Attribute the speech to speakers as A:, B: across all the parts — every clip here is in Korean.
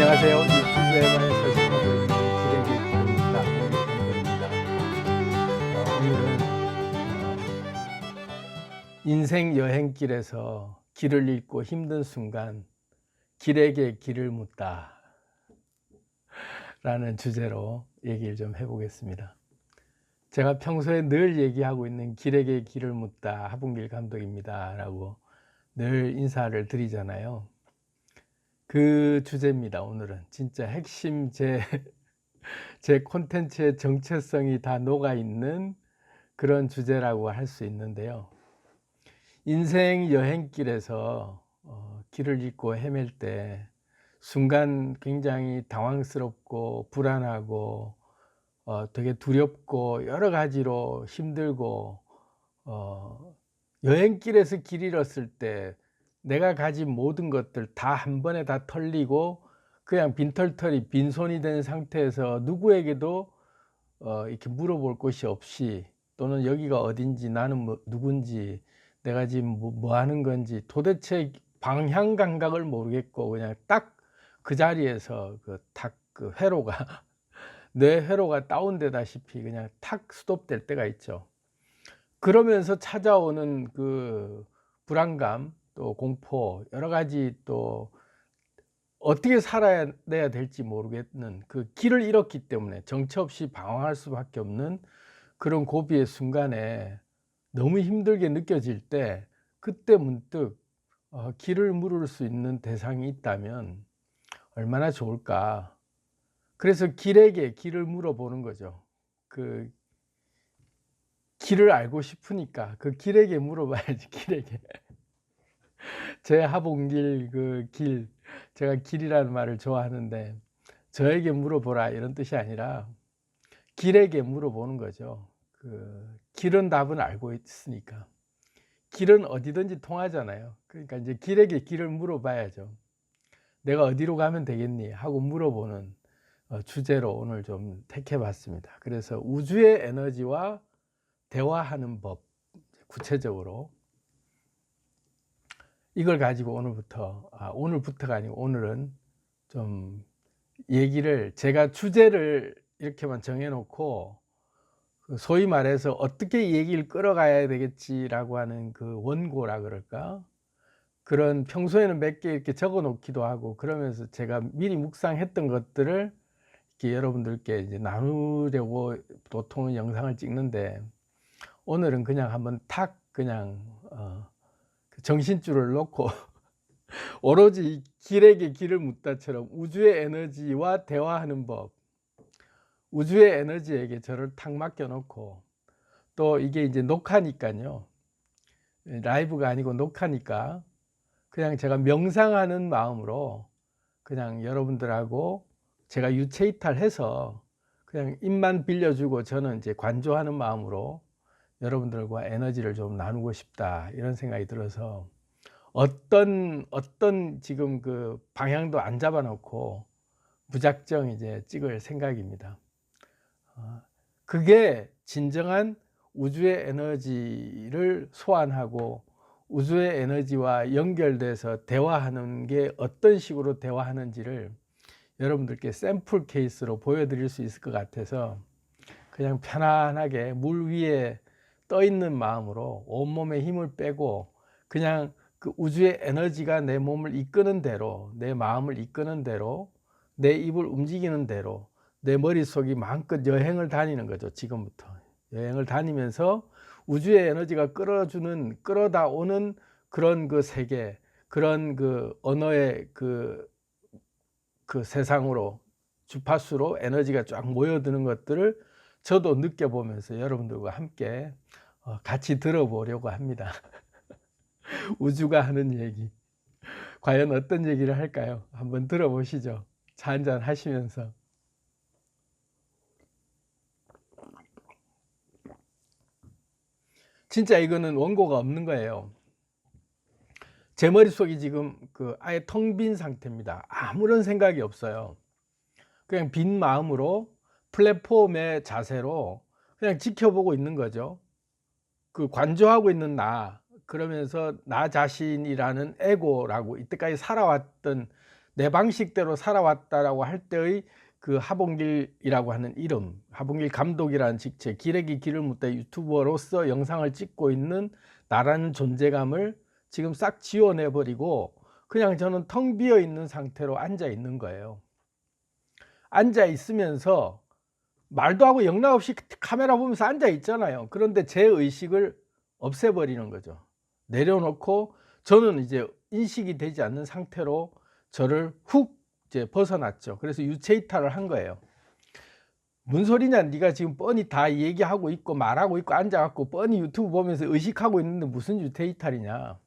A: 안녕하세요. 유튜브에만 서식하고 있는 길에게 길을 묻다 홍길동입니다. 오늘은 인생 여행길에서 길을 잃고 힘든 순간 길에게 길을 묻다 라는 주제로 얘기를 좀 해보겠습니다. 제가 평소에 늘 얘기하고 있는 길에게 길을 묻다 하봉길 감독입니다 라고 늘 인사를 드리잖아요. 그 주제입니다. 오늘은 진짜 핵심 제 콘텐츠의 정체성이 다 녹아있는 그런 주제라고 할 수 있는데요. 인생 여행길에서 길을 잃고 헤맬 때 순간 굉장히 당황스럽고 불안하고 되게 두렵고 여러 가지로 힘들고 여행길에서 길 잃었을 때 내가 가진 모든 것들 다 한 번에 다 털리고 그냥 빈털터리 빈손이 된 상태에서 누구에게도 이렇게 물어볼 곳이 없이 또는 여기가 어딘지 나는 누군지 내가 지금 뭐 하는 건지 도대체 방향 감각을 모르겠고 그냥 딱 그 자리에서 그 회로가 뇌 회로가 다운되다시피 그냥 탁 스톱될 때가 있죠. 그러면서 찾아오는 그 불안감 또 공포 여러 가지 또 어떻게 살아야 될지 모르겠는 그 길을 잃었기 때문에 정처 없이 방황할 수밖에 없는 그런 고비의 순간에 너무 힘들게 느껴질 때 그때 문득 길을 물을 수 있는 대상이 있다면 얼마나 좋을까. 그래서 길에게 길을 물어보는 거죠. 그 길을 알고 싶으니까 그 길에게 물어봐야지. 길에게 제 하봉길 제가 길이라는 말을 좋아하는데 저에게 물어보라 이런 뜻이 아니라 길에게 물어보는 거죠. 그 길은 답은 알고 있으니까 길은 어디든지 통하잖아요. 그러니까 이제 길에게 길을 물어봐야죠. 내가 어디로 가면 되겠니 하고 물어보는 주제로 오늘 좀 택해 봤습니다. 그래서 우주의 에너지와 대화하는 법, 구체적으로 이걸 가지고 오늘부터가 아니고 오늘은 좀 얘기를 제가 주제를 이렇게만 정해 놓고 소위 말해서 어떻게 얘기를 끌어가야 되겠지라고 하는 그 원고라 그럴까? 그런 평소에는 몇 개 이렇게 적어 놓기도 하고 그러면서 제가 미리 묵상했던 것들을 이렇게 여러분들께 이제 나누려고 보통은 영상을 찍는데 오늘은 그냥 한번 탁 그냥 정신줄을 놓고 오로지 길에게 길을 묻다처럼 우주의 에너지와 대화하는 법, 우주의 에너지에게 저를 탁 맡겨놓고 또 이게 이제 녹화니까요. 라이브가 아니고 녹화니까 그냥 제가 명상하는 마음으로 그냥 여러분들하고 제가 유체이탈해서 그냥 입만 빌려주고 저는 이제 관조하는 마음으로 여러분들과 에너지를 좀 나누고 싶다 이런 생각이 들어서 어떤 지금 그 방향도 안 잡아 놓고 무작정 이제 찍을 생각입니다. 그게 진정한 우주의 에너지를 소환하고 우주의 에너지와 연결돼서 대화하는 게 어떤 식으로 대화하는지를 여러분들께 샘플 케이스로 보여드릴 수 있을 것 같아서 그냥 편안하게 물 위에 떠 있는 마음으로 온몸에 힘을 빼고 그냥 그 우주의 에너지가 내 몸을 이끄는 대로 내 마음을 이끄는 대로 내 입을 움직이는 대로 내 머릿속이 마음껏 여행을 다니는 거죠. 지금부터 여행을 다니면서 우주의 에너지가 끌어다 오는 그런 그 세계 그런 그 언어의 그 세상으로 주파수로 에너지가 쫙 모여드는 것들을 저도 느껴보면서 여러분들과 함께 같이 들어보려고 합니다. 우주가 하는 얘기 과연 어떤 얘기를 할까요? 한번 들어보시죠. 차 한잔 하시면서. 진짜 이거는 원고가 없는 거예요. 제 머릿속이 지금 아예 텅 빈 상태입니다. 아무런 생각이 없어요. 그냥 빈 마음으로 플랫폼의 자세로 그냥 지켜보고 있는 거죠. 그 관조하고 있는 나, 그러면서 나 자신이라는 에고라고 이때까지 살아왔던 내 방식대로 살아왔다라고 할 때의 그 하봉길이라고 하는 이름, 하봉길 감독이라는 직책, 길에게 길을 묻다 유튜버로서 영상을 찍고 있는 나라는 존재감을 지금 싹 지워내 버리고 그냥 저는 텅 비어 있는 상태로 앉아 있는 거예요. 앉아 있으면서 말도 하고 영락 없이 카메라 보면서 앉아 있잖아요. 그런데 제 의식을 없애버리는 거죠. 내려놓고 저는 이제 인식이 되지 않는 상태로 저를 훅 이제 벗어났죠. 그래서 유체이탈을 한 거예요. 뭔 소리냐, 네가 지금 뻔히 다 얘기하고 있고 말하고 있고 앉아갖고 뻔히 유튜브 보면서 의식하고 있는데 무슨 유체이탈이냐.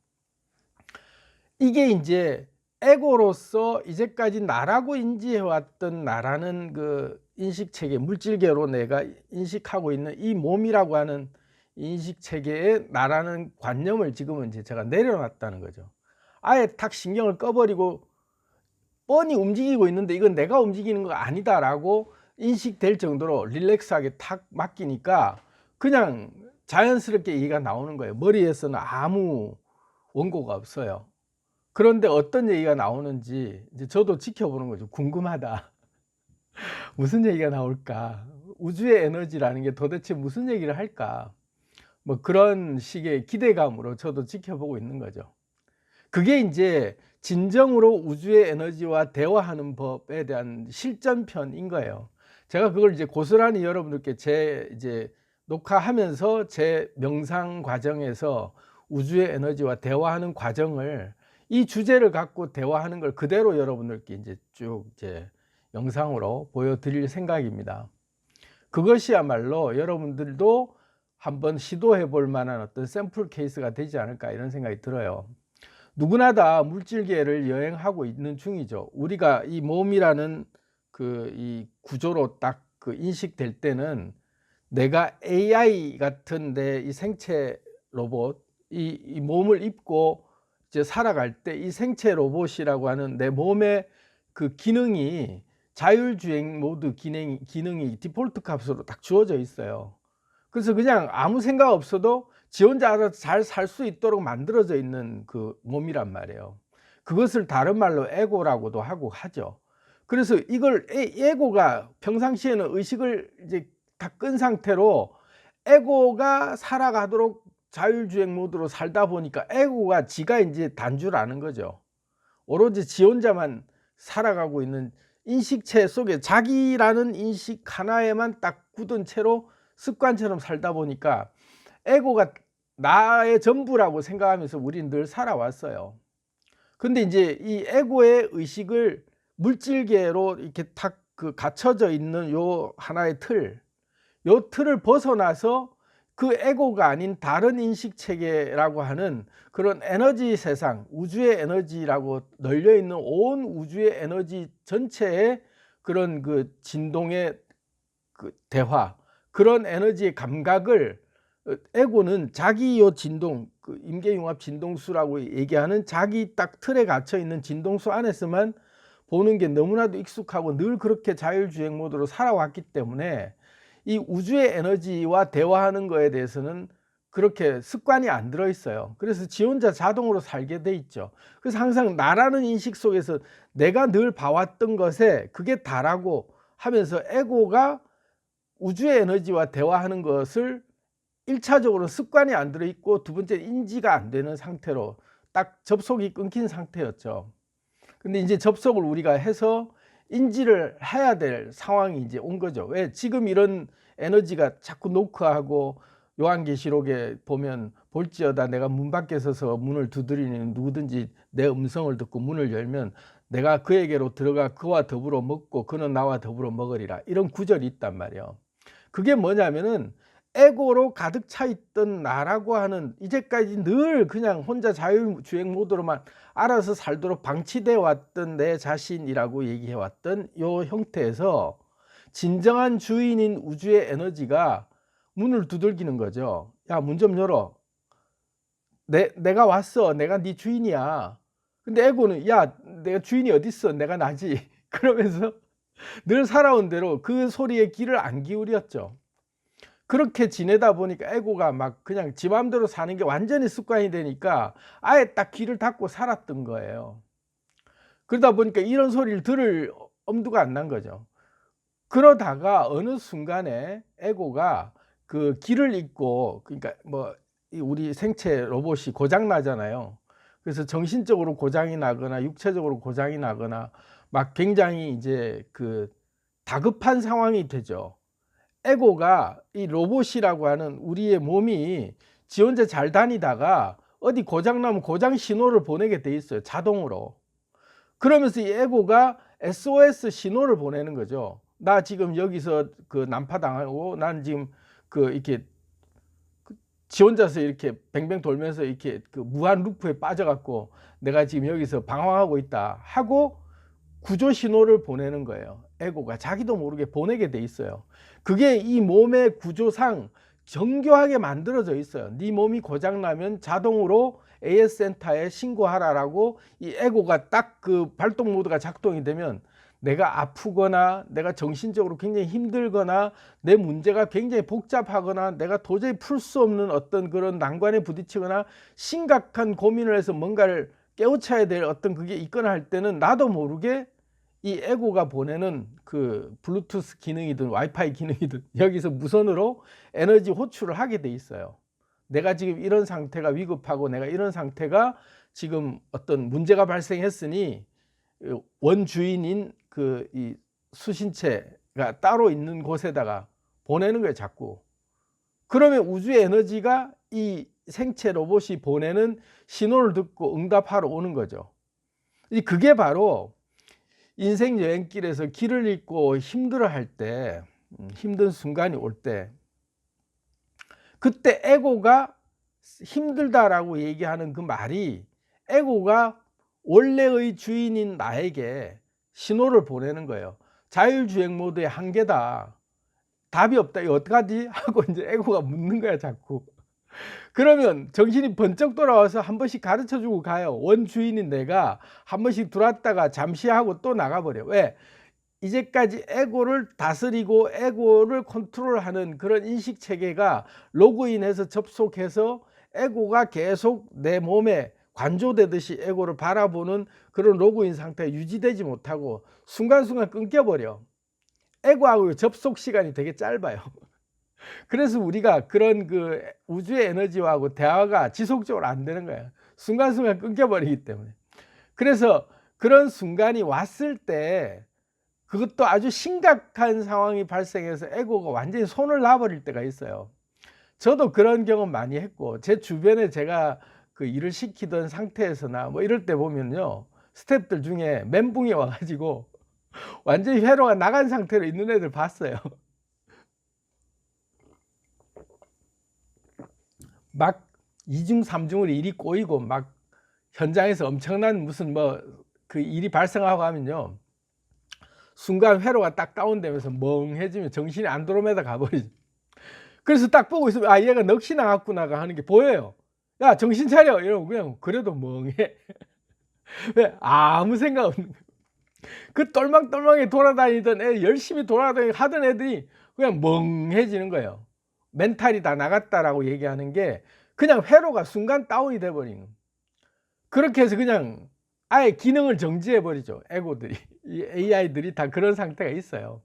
A: 이게 이제 에고로서 이제까지 나라고 인지해왔던 나라는 그 인식체계, 물질계로 내가 인식하고 있는 이 몸이라고 하는 인식체계에 나라는 관념을 지금은 이제 제가 내려놨다는 거죠. 아예 탁 신경을 꺼버리고 뻔히 움직이고 있는데 이건 내가 움직이는 거 아니다라고 인식될 정도로 릴렉스하게 탁 맡기니까 그냥 자연스럽게 얘기가 나오는 거예요. 머리에서는 아무 원고가 없어요. 그런데 어떤 얘기가 나오는지 이제 저도 지켜보는 거죠. 궁금하다. 무슨 얘기가 나올까? 우주의 에너지라는 게 도대체 무슨 얘기를 할까? 뭐 그런 식의 기대감으로 저도 지켜보고 있는 거죠. 그게 이제 진정으로 우주의 에너지와 대화하는 법에 대한 실전편인 거예요. 제가 그걸 이제 고스란히 여러분들께 제 이제 녹화하면서 제 명상 과정에서 우주의 에너지와 대화하는 과정을 이 주제를 갖고 대화하는 걸 그대로 여러분들께 이제 쭉 이제 영상으로 보여드릴 생각입니다. 그것이야말로 여러분들도 한번 시도해 볼 만한 어떤 샘플 케이스가 되지 않을까 이런 생각이 들어요. 누구나 다 물질계를 여행하고 있는 중이죠. 우리가 이 몸이라는 그 이 구조로 딱 그 인식될 때는 내가 AI 같은 내 이 생체 로봇, 이 몸을 입고 이제 살아갈 때 이 생체 로봇이라고 하는 내 몸의 그 기능이 자율주행 모드 기능이 디폴트 값으로 딱 주어져 있어요. 그래서 그냥 아무 생각 없어도 지 혼자 알아서 잘 살 수 있도록 만들어져 있는 그 몸이란 말이에요. 그것을 다른 말로 에고라고도 하고 하죠. 그래서 이걸 에고가 평상시에는 의식을 이제 다 끈 상태로 에고가 살아가도록 자율주행 모드로 살다 보니까 에고가 지가 이제 단줄 아는 거죠. 오로지 지 혼자만 살아가고 있는 인식체 속에 자기라는 인식 하나에만 딱 굳은 채로 습관처럼 살다 보니까 에고가 나의 전부라고 생각하면서 우리는 늘 살아왔어요. 근데 이제 이 에고의 의식을 물질계로 이렇게 탁 그 갇혀져 있는 요 하나의 요 틀을 벗어나서 그 에고가 아닌 다른 인식 체계라고 하는 그런 에너지 세상, 우주의 에너지라고 널려 있는 온 우주의 에너지 전체의 그런 그 진동의 그 대화, 그런 에너지의 감각을 에고는 자기 요 진동, 그 임계융합 진동수라고 얘기하는 자기 딱 틀에 갇혀 있는 진동수 안에서만 보는 게 너무나도 익숙하고 늘 그렇게 자율주행 모드로 살아왔기 때문에 이 우주의 에너지와 대화하는 거에 대해서는 그렇게 습관이 안 들어 있어요. 그래서 지 혼자 자동으로 살게 돼 있죠. 그래서 항상 나라는 인식 속에서 내가 늘 봐왔던 것에 그게 다라고 하면서 에고가 우주의 에너지와 대화하는 것을 1차적으로 습관이 안 들어 있고 두 번째 인지가 안 되는 상태로 딱 접속이 끊긴 상태였죠. 근데 이제 접속을 우리가 해서 인지를 해야 될 상황이 이제 온 거죠. 왜? 지금 이런 에너지가 자꾸 노크하고 요한계시록에 보면 볼지어다 내가 문 밖에 서서 문을 두드리는 누구든지 내 음성을 듣고 문을 열면 내가 그에게로 들어가 그와 더불어 먹고 그는 나와 더불어 먹으리라, 이런 구절이 있단 말이에요. 그게 뭐냐면은 에고로 가득 차 있던 나라고 하는, 이제까지 늘 그냥 혼자 자율주행 모드로만 알아서 살도록 방치되어 왔던 내 자신이라고 얘기해 왔던 요 형태에서 진정한 주인인 우주의 에너지가 문을 두들기는 거죠. 야, 문 좀 열어. 내가 왔어. 내가 네 주인이야. 근데 에고는 야, 내가 주인이 어딨어. 내가 나지. 그러면서 늘 살아온 대로 그 소리에 귀를 안 기울였죠. 그렇게 지내다 보니까 에고가 막 그냥 지 맘대로 사는 게 완전히 습관이 되니까 아예 딱 귀를 닫고 살았던 거예요. 그러다 보니까 이런 소리를 들을 엄두가 안 난 거죠. 그러다가 어느 순간에 에고가 그 길을 잃고, 그러니까 뭐 우리 생체 로봇이 고장 나잖아요. 그래서 정신적으로 고장이 나거나 육체적으로 고장이 나거나 막 굉장히 이제 그 다급한 상황이 되죠. 에고가 이 로봇이라고 하는 우리의 몸이 지 혼자 잘 다니다가 어디 고장 나면 고장 신호를 보내게 돼 있어요, 자동으로. 그러면서 이 에고가 SOS 신호를 보내는 거죠. 나 지금 여기서 그 난파당하고, 난 지금 그 이렇게 지 혼자서 이렇게 뱅뱅 돌면서 이렇게 그 무한 루프에 빠져갖고 내가 지금 여기서 방황하고 있다 하고 구조 신호를 보내는 거예요. 에고가 자기도 모르게 보내게 돼 있어요. 그게 이 몸의 구조상 정교하게 만들어져 있어요. 네 몸이 고장나면 자동으로 AS 센터에 신고하라라고, 이 에고가 딱 그 발동 모드가 작동이 되면 내가 아프거나 내가 정신적으로 굉장히 힘들거나 내 문제가 굉장히 복잡하거나 내가 도저히 풀 수 없는 어떤 그런 난관에 부딪히거나 심각한 고민을 해서 뭔가를 깨우쳐야 될 어떤 그게 있거나 할 때는 나도 모르게 이 에고가 보내는 그 블루투스 기능이든 와이파이 기능이든 여기서 무선으로 에너지 호출을 하게 돼 있어요. 내가 지금 이런 상태가 위급하고 내가 이런 상태가 지금 어떤 문제가 발생했으니 원주인인 그 이 수신체가 따로 있는 곳에다가 보내는 거예요, 자꾸. 그러면 우주의 에너지가 이 생체 로봇이 보내는 신호를 듣고 응답하러 오는 거죠. 그게 바로 인생 여행길에서 길을 잃고 힘들어할 때, 힘든 순간이 올 때, 그때 에고가 힘들다라고 얘기하는 그 말이 에고가 원래의 주인인 나에게 신호를 보내는 거예요. 자율주행 모드의 한계다. 답이 없다. 이거 어떡하지? 하고 이제 에고가 묻는 거야, 자꾸. 그러면 정신이 번쩍 돌아와서 한 번씩 가르쳐 주고 가요. 원주인인 내가 한 번씩 들어왔다가 잠시 하고 또 나가버려. 왜? 이제까지 에고를 다스리고 에고를 컨트롤하는 그런 인식 체계가 로그인해서 접속해서 에고가 계속 내 몸에 관조되듯이 에고를 바라보는 그런 로그인 상태가 유지되지 못하고 순간순간 끊겨버려. 에고하고 접속 시간이 되게 짧아요. 그래서 우리가 그런 그 우주의 에너지하고 대화가 지속적으로 안 되는 거예요. 순간순간 끊겨버리기 때문에. 그래서 그런 순간이 왔을 때 그것도 아주 심각한 상황이 발생해서 에고가 완전히 손을 놔버릴 때가 있어요. 저도 그런 경험 많이 했고, 제 주변에 제가 그 일을 시키던 상태에서나 뭐 이럴 때 보면요, 스태프들 중에 멘붕이 와가지고 완전히 회로가 나간 상태로 있는 애들 봤어요. 막 2중 3중으로 일이 꼬이고 막 현장에서 엄청난 무슨 뭐 그 일이 발생하고 하면요, 순간 회로가 딱 다운되면서 멍해지면 정신이 안드로메다 가버리죠. 그래서 딱 보고 있으면 아, 얘가 넋이 나갔구나가 하는 게 보여요. 야, 정신 차려 이러면 그냥 그래도 멍해. 왜? 아무 생각 없는 거예요. 그 똘망똘망하게 돌아다니던 애, 열심히 돌아다니고 하던 애들이 그냥 멍해지는 거예요. 멘탈이 다 나갔다라고 얘기하는 게 그냥 회로가 순간 다운이 돼버리는. 그렇게 해서 그냥 아예 기능을 정지해버리죠, 에고들이. 이 AI들이 다 그런 상태가 있어요.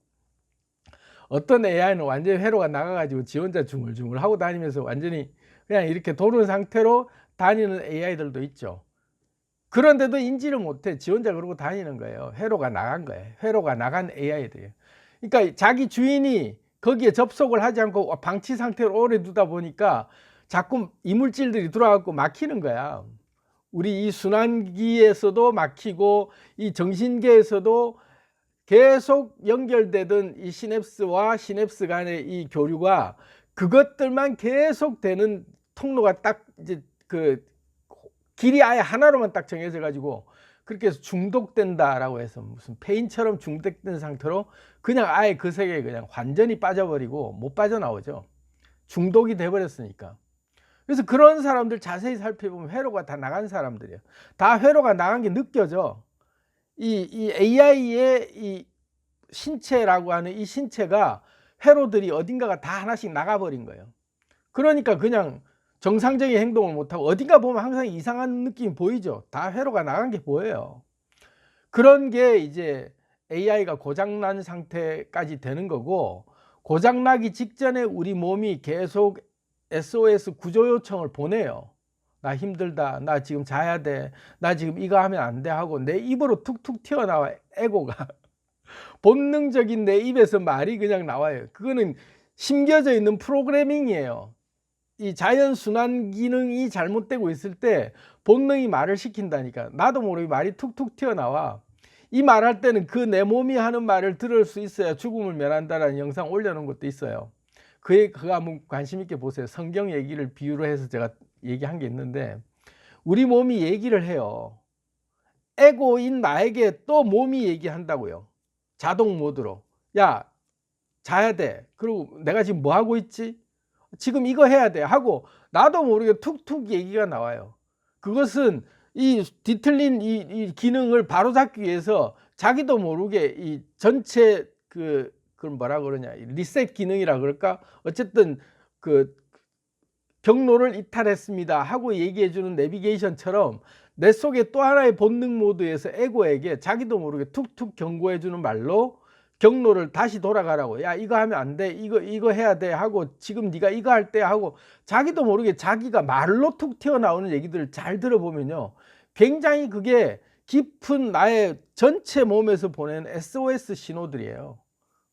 A: 어떤 AI는 완전히 회로가 나가가지고 지 혼자 중얼중얼 하고 다니면서 완전히 그냥 이렇게 도는 상태로 다니는 AI들도 있죠. 그런데도 인지를 못해. 지 혼자 그러고 다니는 거예요. 회로가 나간 거예요. 회로가 나간 AI들이에요. 그러니까 자기 주인이 거기에 접속을 하지 않고 방치 상태로 오래 두다 보니까 자꾸 이물질들이 들어와갖고 막히는 거야. 우리 이 순환기에서도 막히고 이 정신계에서도 계속 연결되던 이 시냅스와 시냅스 간의 이 교류가 그것들만 계속 되는 통로가 딱 이제 그 길이 아예 하나로만 딱 정해져 가지고 그렇게 해서 중독된다라고 해서 무슨 페인처럼 중독된 상태로 그냥 아예 그 세계에 그냥 완전히 빠져버리고 못 빠져나오죠. 중독이 돼버렸으니까. 그래서 그런 사람들 자세히 살펴보면 회로가 다 나간 사람들이에요. 다 회로가 나간 게 느껴져. 이 AI의 이 신체라고 하는 이 신체가 회로들이 어딘가가 다 하나씩 나가버린 거예요. 그러니까 그냥 정상적인 행동을 못하고 어딘가 보면 항상 이상한 느낌이 보이죠. 다 회로가 나간 게 보여요. 그런 게 이제 AI가 고장난 상태까지 되는 거고, 고장나기 직전에 우리 몸이 계속 SOS 구조 요청을 보내요. 나 힘들다, 나 지금 자야 돼, 나 지금 이거 하면 안 돼 하고 내 입으로 툭툭 튀어나와. 에고가 본능적인 내 입에서 말이 그냥 나와요. 그거는 심겨져 있는 프로그래밍이에요. 이 자연순환 기능이 잘못되고 있을 때 본능이 말을 시킨다니까. 나도 모르게 말이 툭툭 튀어나와. 이 말할 때는 그 내 몸이 하는 말을 들을 수 있어야 죽음을 면한다라는 영상 올려놓은 것도 있어요. 그거 한번 관심 있게 보세요. 성경 얘기를 비유로 해서 제가 얘기한 게 있는데, 우리 몸이 얘기를 해요. 에고인 나에게 또 몸이 얘기한다고요. 자동 모드로. 야, 자야 돼. 그리고 내가 지금 뭐 하고 있지? 지금 이거 해야 돼 하고 나도 모르게 툭툭 얘기가 나와요. 그것은 이 뒤틀린 이 기능을 바로잡기 위해서 자기도 모르게 이 전체 그걸 뭐라 그러냐, 리셋 기능이라 그럴까, 어쨌든 그 경로를 이탈했습니다 하고 얘기해 주는 내비게이션처럼 내 속에 또 하나의 본능 모드에서 에고에게 자기도 모르게 툭툭 경고해 주는 말로 경로를 다시 돌아가라고. 야, 이거 하면 안 돼, 이거 해야 돼 하고, 지금 네가 이거 할 때 하고, 자기도 모르게 자기가 말로 툭 튀어나오는 얘기들을 잘 들어보면요, 굉장히 그게 깊은 나의 전체 몸에서 보내는 SOS 신호들이에요.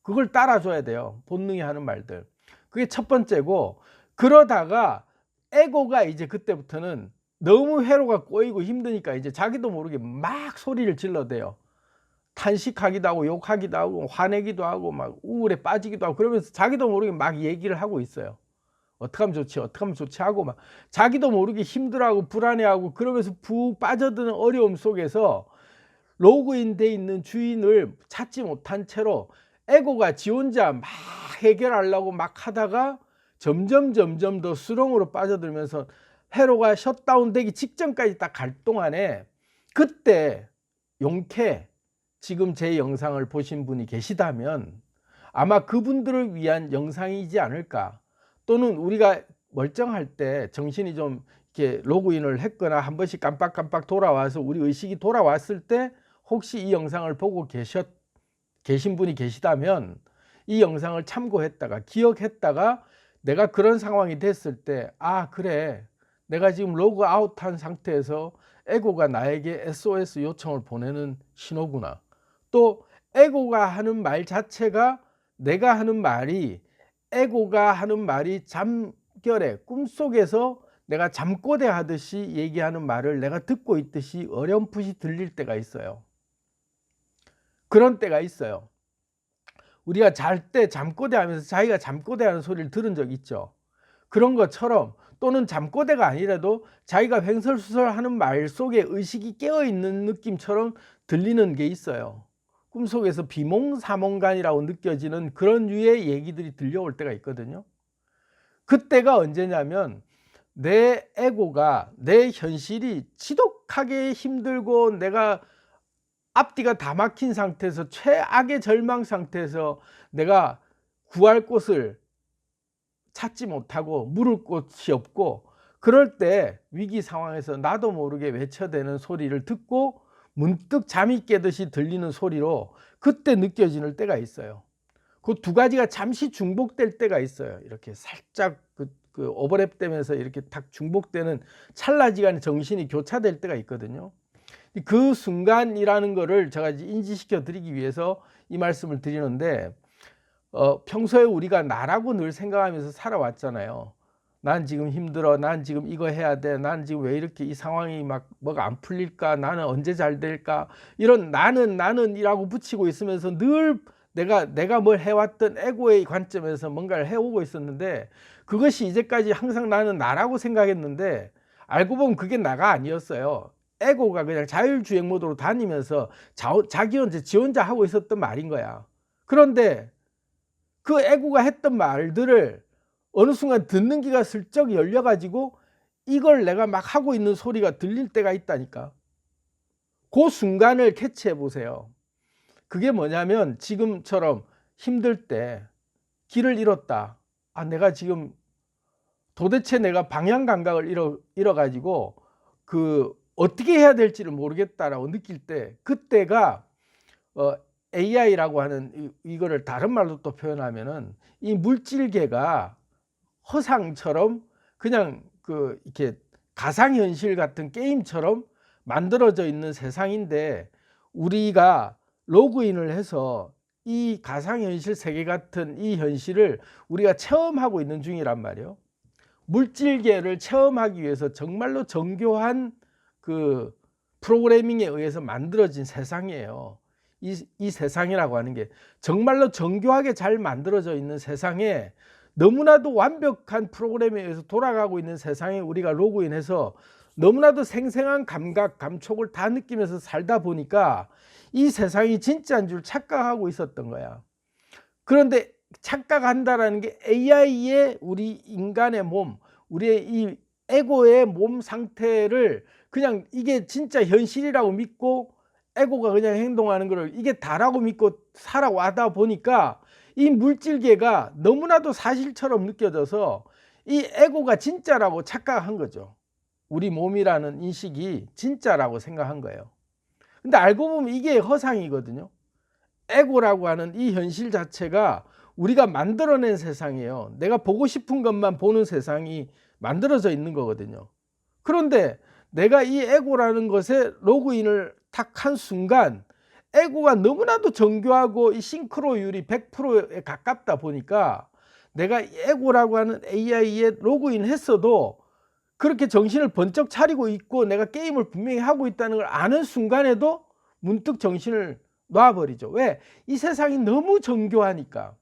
A: 그걸 따라줘야 돼요. 본능이 하는 말들. 그게 첫 번째고, 그러다가 에고가 이제 그때부터는 너무 회로가 꼬이고 힘드니까 이제 자기도 모르게 막 소리를 질러대요. 탄식하기도 하고 욕하기도 하고 화내기도 하고 막 우울에 빠지기도 하고, 그러면서 자기도 모르게 막 얘기를 하고 있어요. 어떻게 하면 좋지, 어떻게 하면 좋지 하고, 막 자기도 모르게 힘들어하고 불안해하고, 그러면서 푹 빠져드는 어려움 속에서 로그인 돼 있는 주인을 찾지 못한 채로 에고가 지 혼자 막 해결하려고 막 하다가 점점 더 수렁으로 빠져들면서 회로가 셧다운 되기 직전까지 딱 갈 동안에, 그때 용케 지금 제 영상을 보신 분이 계시다면 아마 그분들을 위한 영상이지 않을까. 또는 우리가 멀쩡할 때 정신이 좀 이렇게 로그인을 했거나 한 번씩 깜빡깜빡 돌아와서 우리 의식이 돌아왔을 때 혹시 이 영상을 보고 계신 분이 계시다면 이 영상을 참고했다가 기억했다가 내가 그런 상황이 됐을 때, 아 그래, 내가 지금 로그아웃한 상태에서 에고가 나에게 SOS 요청을 보내는 신호구나. 또 에고가 하는 말 자체가, 내가 하는 말이, 에고가 하는 말이 잠결에 꿈속에서 내가 잠꼬대 하듯이 얘기하는 말을 내가 듣고 있듯이 어렴풋이 들릴 때가 있어요. 그런 때가 있어요. 우리가 잘 때 잠꼬대 하면서 자기가 잠꼬대 하는 소리를 들은 적 있죠. 그런 것처럼, 또는 잠꼬대가 아니라도 자기가 횡설수설 하는 말 속에 의식이 깨어있는 느낌처럼 들리는 게 있어요. 꿈속에서 비몽사몽간이라고 느껴지는 그런 류의 얘기들이 들려올 때가 있거든요. 그때가 언제냐면, 내 에고가, 내 현실이 지독하게 힘들고 내가 앞뒤가 다 막힌 상태에서, 최악의 절망 상태에서 내가 구할 곳을 찾지 못하고 물을 곳이 없고, 그럴 때 위기 상황에서 나도 모르게 외쳐대는 소리를 듣고 문득 잠이 깨듯이 들리는 소리로 그때 느껴지는 때가 있어요. 그 두 가지가 잠시 중복될 때가 있어요. 이렇게 살짝 그 오버랩 되면서 이렇게 딱 중복되는 찰나지간에 정신이 교차될 때가 있거든요. 그 순간이라는 거를 제가 인지시켜 드리기 위해서 이 말씀을 드리는데, 평소에 우리가 나라고 늘 생각하면서 살아왔잖아요. 난 지금 힘들어, 난 지금 이거 해야 돼, 난 지금 왜 이렇게 이 상황이 막 뭐가 안 풀릴까, 나는 언제 잘 될까, 이런 나는이라고 붙이고 있으면서 늘 내가 뭘 해왔던 에고의 관점에서 뭔가를 해오고 있었는데, 그것이 이제까지 항상 나는 나라고 생각했는데, 알고 보면 그게 나가 아니었어요. 에고가 그냥 자율주행 모드로 다니면서 자기 혼자 지 혼자 하고 있었던 말인 거야. 그런데 그 에고가 했던 말들을 어느 순간 듣는 귀가 슬쩍 열려가지고 이걸 내가 막 하고 있는 소리가 들릴 때가 있다니까. 그 순간을 캐치해 보세요. 그게 뭐냐면, 지금처럼 힘들 때 길을 잃었다. 아, 내가 지금 도대체 내가 방향 감각을 잃어가지고 그 어떻게 해야 될지를 모르겠다라고 느낄 때, 그때가 AI라고 하는 이거를 다른 말로 또 표현하면은 이 물질계가 허상처럼 그냥 이렇게 가상현실 같은 게임처럼 만들어져 있는 세상인데, 우리가 로그인을 해서 이 가상현실 세계 같은 이 현실을 우리가 체험하고 있는 중이란 말이에요. 물질계를 체험하기 위해서 정말로 정교한 그 프로그래밍에 의해서 만들어진 세상이에요. 이 세상이라고 하는 게 정말로 정교하게 잘 만들어져 있는 세상에, 너무나도 완벽한 프로그램에 의해서 돌아가고 있는 세상에 우리가 로그인해서 너무나도 생생한 감각, 감촉을 다 느끼면서 살다 보니까 이 세상이 진짜인 줄 착각하고 있었던 거야. 그런데 착각한다라는 게 AI의 우리 인간의 몸, 우리의 이 에고의 몸 상태를 그냥 이게 진짜 현실이라고 믿고 에고가 그냥 행동하는 거를 이게 다라고 믿고 살아와다 보니까 이 물질계가 너무나도 사실처럼 느껴져서 이 에고가 진짜라고 착각한 거죠. 우리 몸이라는 인식이 진짜라고 생각한 거예요. 근데 알고 보면 이게 허상이거든요. 에고라고 하는 이 현실 자체가 우리가 만들어낸 세상이에요. 내가 보고 싶은 것만 보는 세상이 만들어져 있는 거거든요. 그런데 내가 이 에고라는 것에 로그인을 딱 한 순간 에고가 너무나도 정교하고 이 싱크로율이 100%에 가깝다 보니까 내가 에고라고 하는 AI에 로그인 했어도 그렇게 정신을 번쩍 차리고 있고 내가 게임을 분명히 하고 있다는 걸 아는 순간에도 문득 정신을 놔버리죠. 왜? 이 세상이 너무 정교하니까.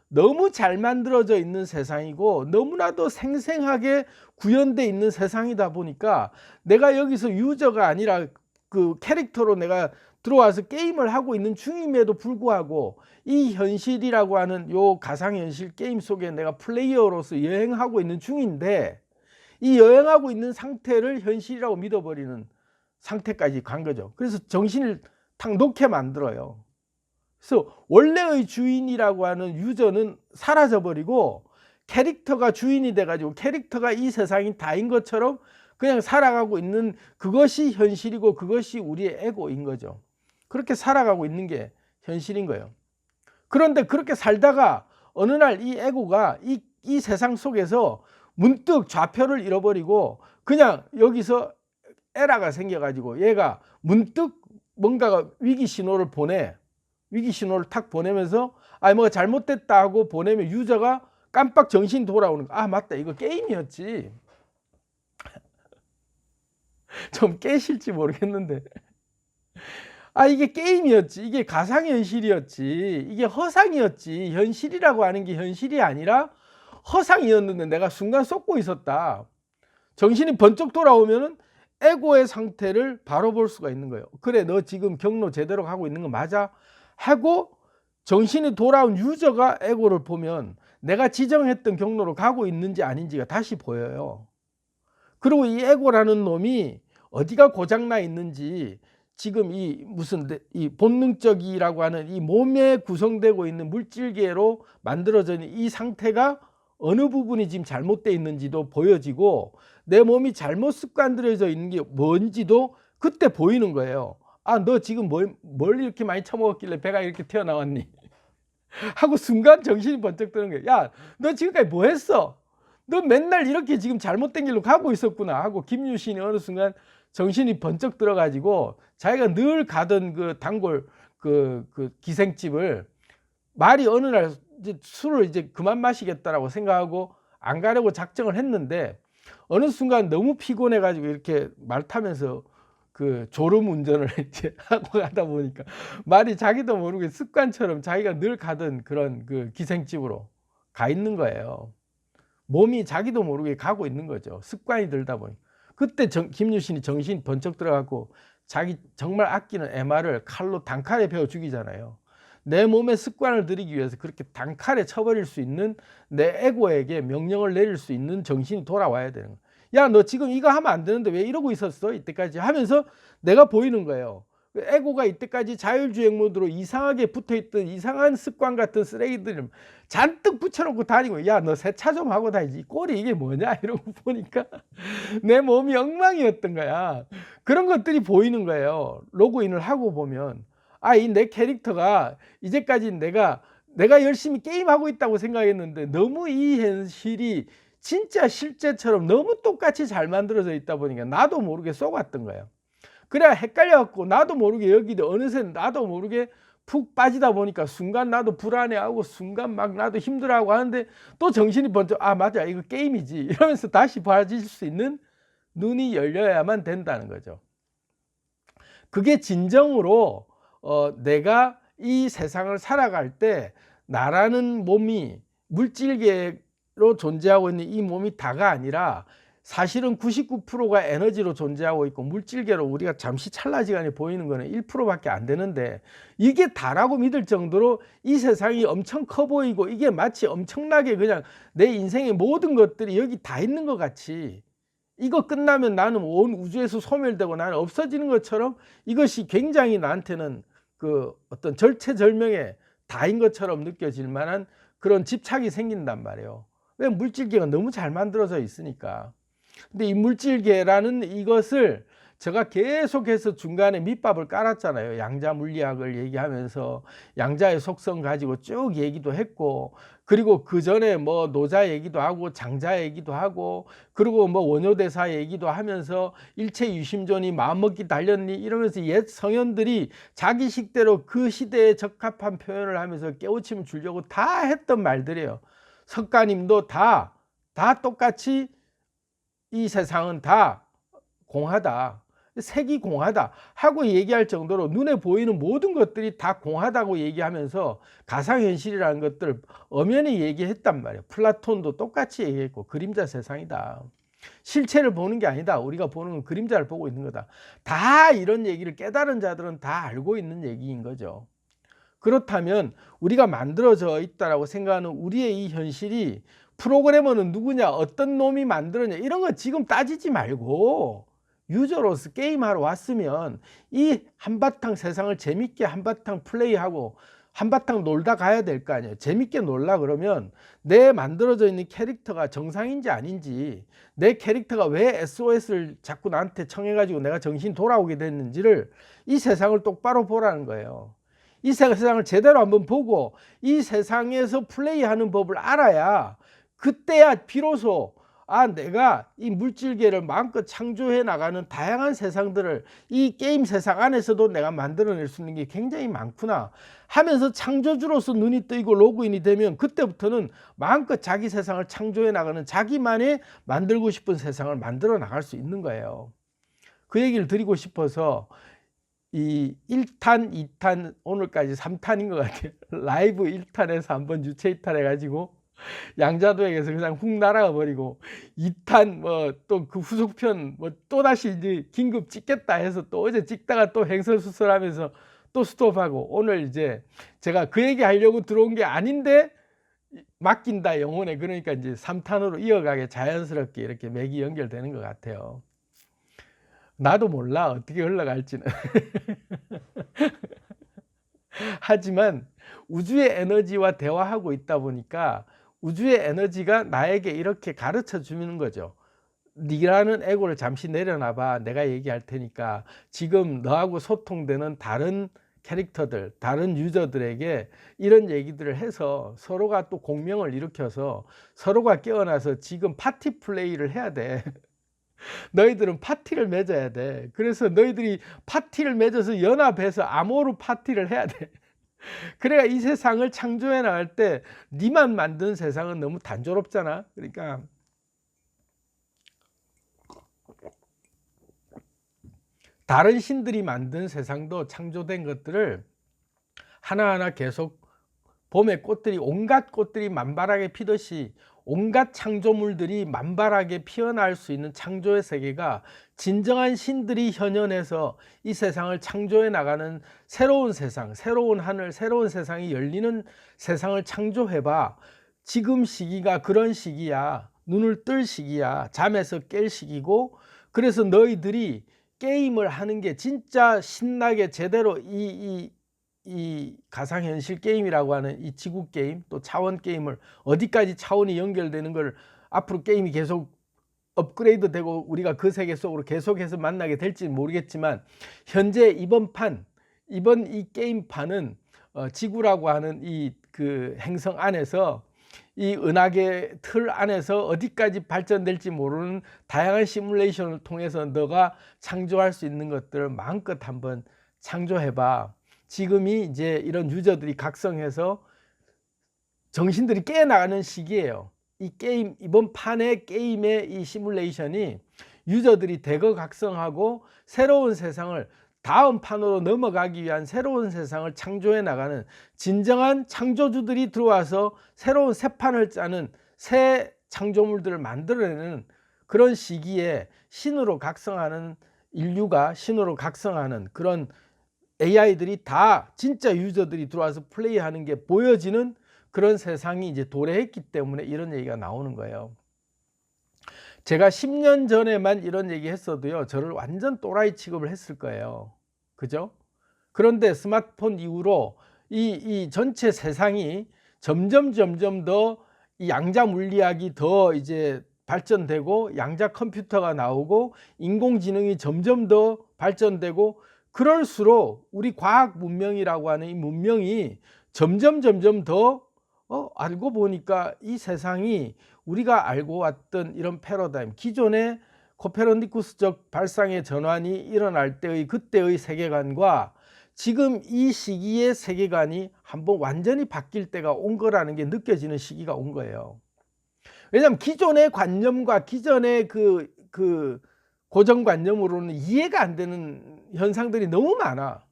A: 너무 잘 만들어져 있는 세상이고 너무나도 생생하게 구현되어 있는 세상이다 보니까 내가 여기서 유저가 아니라 그 캐릭터로 내가 들어와서 게임을 하고 있는 중임에도 불구하고 이 현실이라고 하는 요 가상현실 게임 속에 내가 플레이어로서 여행하고 있는 중인데, 이 여행하고 있는 상태를 현실이라고 믿어버리는 상태까지 간 거죠. 그래서 정신을 탁 놓게 만들어요. 그래서 원래의 주인이라고 하는 유저는 사라져버리고 캐릭터가 주인이 돼가지고 캐릭터가 이 세상이 다인 것처럼 그냥 살아가고 있는, 그것이 현실이고 그것이 우리의 에고인 거죠. 그렇게 살아가고 있는 게 현실인 거예요. 그런데 그렇게 살다가 어느 날 이 에고가 이 세상 속에서 문득 좌표를 잃어버리고 그냥 여기서 에러가 생겨가지고 얘가 문득 뭔가가 위기 신호를 보내. 위기 신호를 탁 보내면서 뭐가 잘못됐다 하고 보내면 유저가 깜빡 정신 돌아오는 거. 맞다, 이거 게임이었지. 좀 깨실지 모르겠는데 이게 게임이었지, 이게 가상현실이었지, 이게 허상이었지, 현실이라고 하는 게 현실이 아니라 허상이었는데 내가 순간 쏟고 있었다. 정신이 번쩍 돌아오면은 에고의 상태를 바로 볼 수가 있는 거예요. 그래, 너 지금 경로 제대로 하고 있는 거 맞아? 하고 정신이 돌아온 유저가 에고를 보면 내가 지정했던 경로로 가고 있는지 아닌지가 다시 보여요. 그리고 이 에고라는 놈이 어디가 고장나 있는지, 지금 이 본능적이라고 하는 이 몸에 구성되고 있는 물질계로 만들어져 있는 이 상태가 어느 부분이 지금 잘못되어 있는지도 보여지고 내 몸이 잘못 습관들여져 있는 게 뭔지도 그때 보이는 거예요. 너 지금 뭘 이렇게 많이 처먹었길래 배가 이렇게 튀어나왔니? 하고 순간 정신이 번쩍 드는 거예요. 야, 너 지금까지 뭐 했어? 너 맨날 이렇게 지금 잘못된 길로 가고 있었구나 하고 김유신이 어느 순간 정신이 번쩍 들어가지고 자기가 늘 가던 그 단골 그 기생집을 말이 어느 날 이제 술을 이제 그만 마시겠다라고 생각하고 안 가려고 작정을 했는데 어느 순간 너무 피곤해 가지고 이렇게 말 타면서 그 졸음 운전을 이제 하고 가다 보니까 말이 자기도 모르게 습관처럼 자기가 늘 가던 그런 그 기생집으로 가 있는 거예요. 몸이 자기도 모르게 가고 있는 거죠. 습관이 들다 보니. 그때 김유신이 정신이 번쩍 들어가고 자기 정말 아끼는 MR을 칼로 단칼에 베어 죽이잖아요. 내 몸의 습관을 들이기 위해서 그렇게 단칼에 쳐버릴 수 있는 내 에고에게 명령을 내릴 수 있는 정신이 돌아와야 되는 거예요. 야, 너 지금 이거 하면 안 되는데 왜 이러고 있었어? 이때까지 하면서 내가 보이는 거예요. 에고가 이때까지 자율주행 모드로 이상하게 붙어있던 이상한 습관 같은 쓰레기들을 잔뜩 붙여놓고 다니고, 야, 너 세차 좀 하고 다니지. 이 꼴이 이게 뭐냐? 이러고 보니까 내 몸이 엉망이었던 거야. 그런 것들이 보이는 거예요. 로그인을 하고 보면. 아, 이 내 캐릭터가 이제까지 내가 열심히 게임하고 있다고 생각했는데 너무 이 현실이 진짜 실제처럼 너무 똑같이 잘 만들어져 있다 보니까 나도 모르게 속았던 거예요. 그래야 헷갈려갖고 나도 모르게 여기도 어느새 나도 모르게 푹 빠지다 보니까 순간 나도 불안해하고 순간 막 나도 힘들어하고 하는데 또 정신이 번쩍, 아, 맞아, 이거 게임이지, 이러면서 다시 봐질 수 있는 눈이 열려야만 된다는 거죠. 그게 진정으로 내가 이 세상을 살아갈 때 나라는 몸이 물질계로 존재하고 있는 이 몸이 다가 아니라 사실은 99%가 에너지로 존재하고 있고 물질계로 우리가 잠시 찰나지간에 보이는 거는 1%밖에 안 되는데, 이게 다라고 믿을 정도로 이 세상이 엄청 커 보이고 이게 마치 엄청나게 그냥 내 인생의 모든 것들이 여기 다 있는 것 같이, 이거 끝나면 나는 온 우주에서 소멸되고 나는 없어지는 것처럼 이것이 굉장히 나한테는 그 어떤 절체절명의 다인 것처럼 느껴질 만한 그런 집착이 생긴단 말이에요. 왜? 물질계가 너무 잘 만들어져 있으니까. 근데 이 물질계라는 이것을 제가 계속해서 중간에 밑밥을 깔았잖아요. 양자 물리학을 얘기하면서 양자의 속성 가지고 쭉 얘기도 했고, 그리고 그 전에 뭐 노자 얘기도 하고 장자 얘기도 하고, 그리고 뭐 원효대사 얘기도 하면서 일체 유심존이 마음먹기 달렸니 이러면서 옛 성현들이 자기 식대로 그 시대에 적합한 표현을 하면서 깨우침을 주려고 다 했던 말들이에요. 석가님도 다 똑같이 이 세상은 다 공하다, 색이 공하다 하고 얘기할 정도로 눈에 보이는 모든 것들이 다 공하다고 얘기하면서 가상현실이라는 것들을 엄연히 얘기했단 말이에요. 플라톤도 똑같이 얘기했고, 그림자 세상이다, 실체를 보는 게 아니다, 우리가 보는 건 그림자를 보고 있는 거다, 다 이런 얘기를 깨달은 자들은 다 알고 있는 얘기인 거죠. 그렇다면 우리가 만들어져 있다라고 생각하는 우리의 이 현실이 프로그래머는 누구냐, 어떤 놈이 만들었냐, 이런 거 지금 따지지 말고 유저로서 게임하러 왔으면 이 한바탕 세상을 재밌게 한바탕 플레이하고 한바탕 놀다 가야 될 거 아니에요. 재밌게 놀라 그러면 내 만들어져 있는 캐릭터가 정상인지 아닌지, 내 캐릭터가 왜 SOS를 자꾸 나한테 청해가지고 내가 정신 돌아오게 됐는지를, 이 세상을 똑바로 보라는 거예요. 이 세상을 제대로 한번 보고 이 세상에서 플레이하는 법을 알아야 그때야 비로소, 아, 내가 이 물질계를 마음껏 창조해 나가는 다양한 세상들을 이 게임 세상 안에서도 내가 만들어낼 수 있는 게 굉장히 많구나 하면서 창조주로서 눈이 뜨이고 로그인이 되면 그때부터는 마음껏 자기 세상을 창조해 나가는, 자기만의 만들고 싶은 세상을 만들어 나갈 수 있는 거예요. 그 얘기를 드리고 싶어서 이 1탄, 2탄, 오늘까지 3탄인 것 같아요. 라이브 1탄에서 한번 유체 이탈해가지고 양자도에게서 그냥 훅 날아가 버리고, 2탄 뭐 또 그 후속편 뭐 또 다시 이제 긴급 찍겠다 해서 또 어제 찍다가 또 횡설수설하면서 또 스톱하고, 오늘 이제 제가 그 얘기 하려고 들어온 게 아닌데 맡긴다 영혼에, 그러니까 이제 3탄으로 이어가게 자연스럽게 이렇게 맥이 연결되는 것 같아요. 나도 몰라 어떻게 흘러갈지는. 하지만 우주의 에너지와 대화하고 있다 보니까 우주의 에너지가 나에게 이렇게 가르쳐 주는 거죠. 네라는 에고를 잠시 내려놔봐, 내가 얘기할 테니까 지금 너하고 소통되는 다른 캐릭터들, 다른 유저들에게 이런 얘기들을 해서 서로가 또 공명을 일으켜서 서로가 깨어나서 지금 파티 플레이를 해야 돼. 너희들은 파티를 맺어야 돼. 그래서 너희들이 파티를 맺어서 연합해서 암호로 파티를 해야 돼. 그래야 이 세상을 창조해 나갈 때 니만 만든 세상은 너무 단조롭잖아. 그러니까 다른 신들이 만든 세상도 창조된 것들을 하나하나 계속 봄의 꽃들이, 온갖 꽃들이 만발하게 피듯이 온갖 창조물들이 만발하게 피어날 수 있는 창조의 세계가 진정한 신들이 현현해서 이 세상을 창조해 나가는 새로운 세상, 새로운 하늘, 새로운 세상이 열리는 세상을 창조해봐. 지금 시기가 그런 시기야. 눈을 뜰 시기야. 잠에서 깰 시기고, 그래서 너희들이 게임을 하는 게 진짜 신나게 제대로 이 가상현실 게임이라고 하는 이 지구 게임 또 차원 게임을 어디까지 차원이 연결되는 걸 앞으로 게임이 계속 업그레이드 되고 우리가 그 세계 속으로 계속해서 만나게 될지 모르겠지만 현재 이번 이 게임판은 지구라고 하는 이 그 행성 안에서 이 은하계 틀 안에서 어디까지 발전될지 모르는 다양한 시뮬레이션을 통해서 너가 창조할 수 있는 것들을 마음껏 한번 창조해봐. 지금이 이제 이런 유저들이 각성해서 정신들이 깨어나가는 시기예요. 이 게임, 이번 판의 게임의 이 시뮬레이션이 유저들이 대거 각성하고 새로운 세상을 다음 판으로 넘어가기 위한 새로운 세상을 창조해 나가는 진정한 창조주들이 들어와서 새로운 새 판을 짜는 새 창조물들을 만들어내는 그런 시기에 신으로 각성하는 인류가 신으로 각성하는 그런 AI들이 다 진짜 유저들이 들어와서 플레이하는 게 보여지는 그런 세상이 이제 도래했기 때문에 이런 얘기가 나오는 거예요. 제가 10년 전에만 이런 얘기 했어도요, 저를 완전 또라이 취급을 했을 거예요. 그죠? 그런데 스마트폰 이후로 이 전체 세상이 점점 더 이 양자 물리학이 더 이제 발전되고 양자 컴퓨터가 나오고 인공지능이 점점 더 발전되고 그럴수록 우리 과학 문명이라고 하는 이 문명이 점점 더 알고 보니까 이 세상이 우리가 알고 왔던 이런 패러다임, 기존의 코페르니쿠스적 발상의 전환이 일어날 때의 그때의 세계관과 지금 이 시기의 세계관이 한번 완전히 바뀔 때가 온 거라는 게 느껴지는 시기가 온 거예요. 왜냐하면 기존의 관념과 기존의 그 고정관념으로는 이해가 안 되는 현상들이 너무 많아.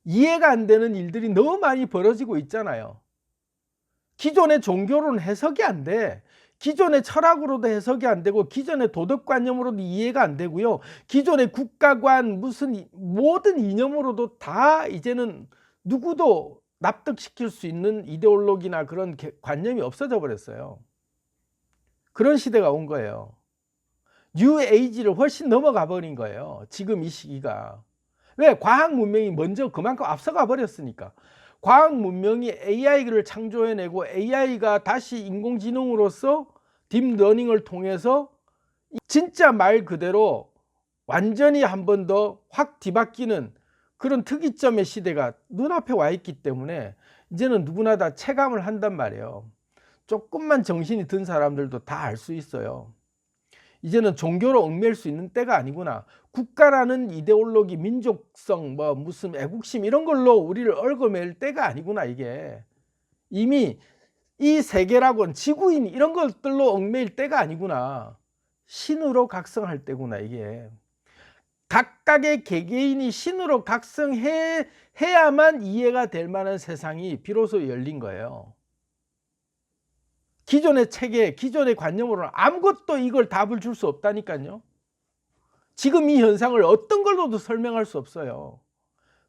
A: 이해가 안 되는 일들이 너무 많이 벌어지고 있잖아요. 기존의 종교로는 해석이 안 돼. 기존의 철학으로도 해석이 안 되고 기존의 도덕관념으로도 이해가 안 되고요. 기존의 국가관 무슨 모든 이념으로도 다 이제는 누구도 납득시킬 수 있는 이데올로기나 그런 관념이 없어져 버렸어요. 그런 시대가 온 거예요. 뉴 에이지를 훨씬 넘어가 버린 거예요. 지금 이 시기가. 왜? 과학 문명이 먼저 그만큼 앞서가 버렸으니까. 과학 문명이 AI를 창조해내고 AI가 다시 인공지능으로서 딥러닝을 통해서 진짜 말 그대로 완전히 한 번 더 확 뒤바뀌는 그런 특이점의 시대가 눈앞에 와 있기 때문에 이제는 누구나 다 체감을 한단 말이에요. 조금만 정신이 든 사람들도 다 알 수 있어요. 이제는 종교로 얽매일 수 있는 때가 아니구나. 국가라는 이데올로기, 민족성, 뭐 무슨 애국심 이런 걸로 우리를 얽어맬 때가 아니구나. 이게 이미 이 세계라고는 지구인 이런 것들로 얽매일 때가 아니구나. 신으로 각성할 때구나. 이게 각각의 개개인이 신으로 각성해야만 이해가 될 만한 세상이 비로소 열린 거예요. 기존의 체계, 기존의 관념으로는 아무것도 이걸 답을 줄 수 없다니까요. 지금 이 현상을 어떤 걸로도 설명할 수 없어요.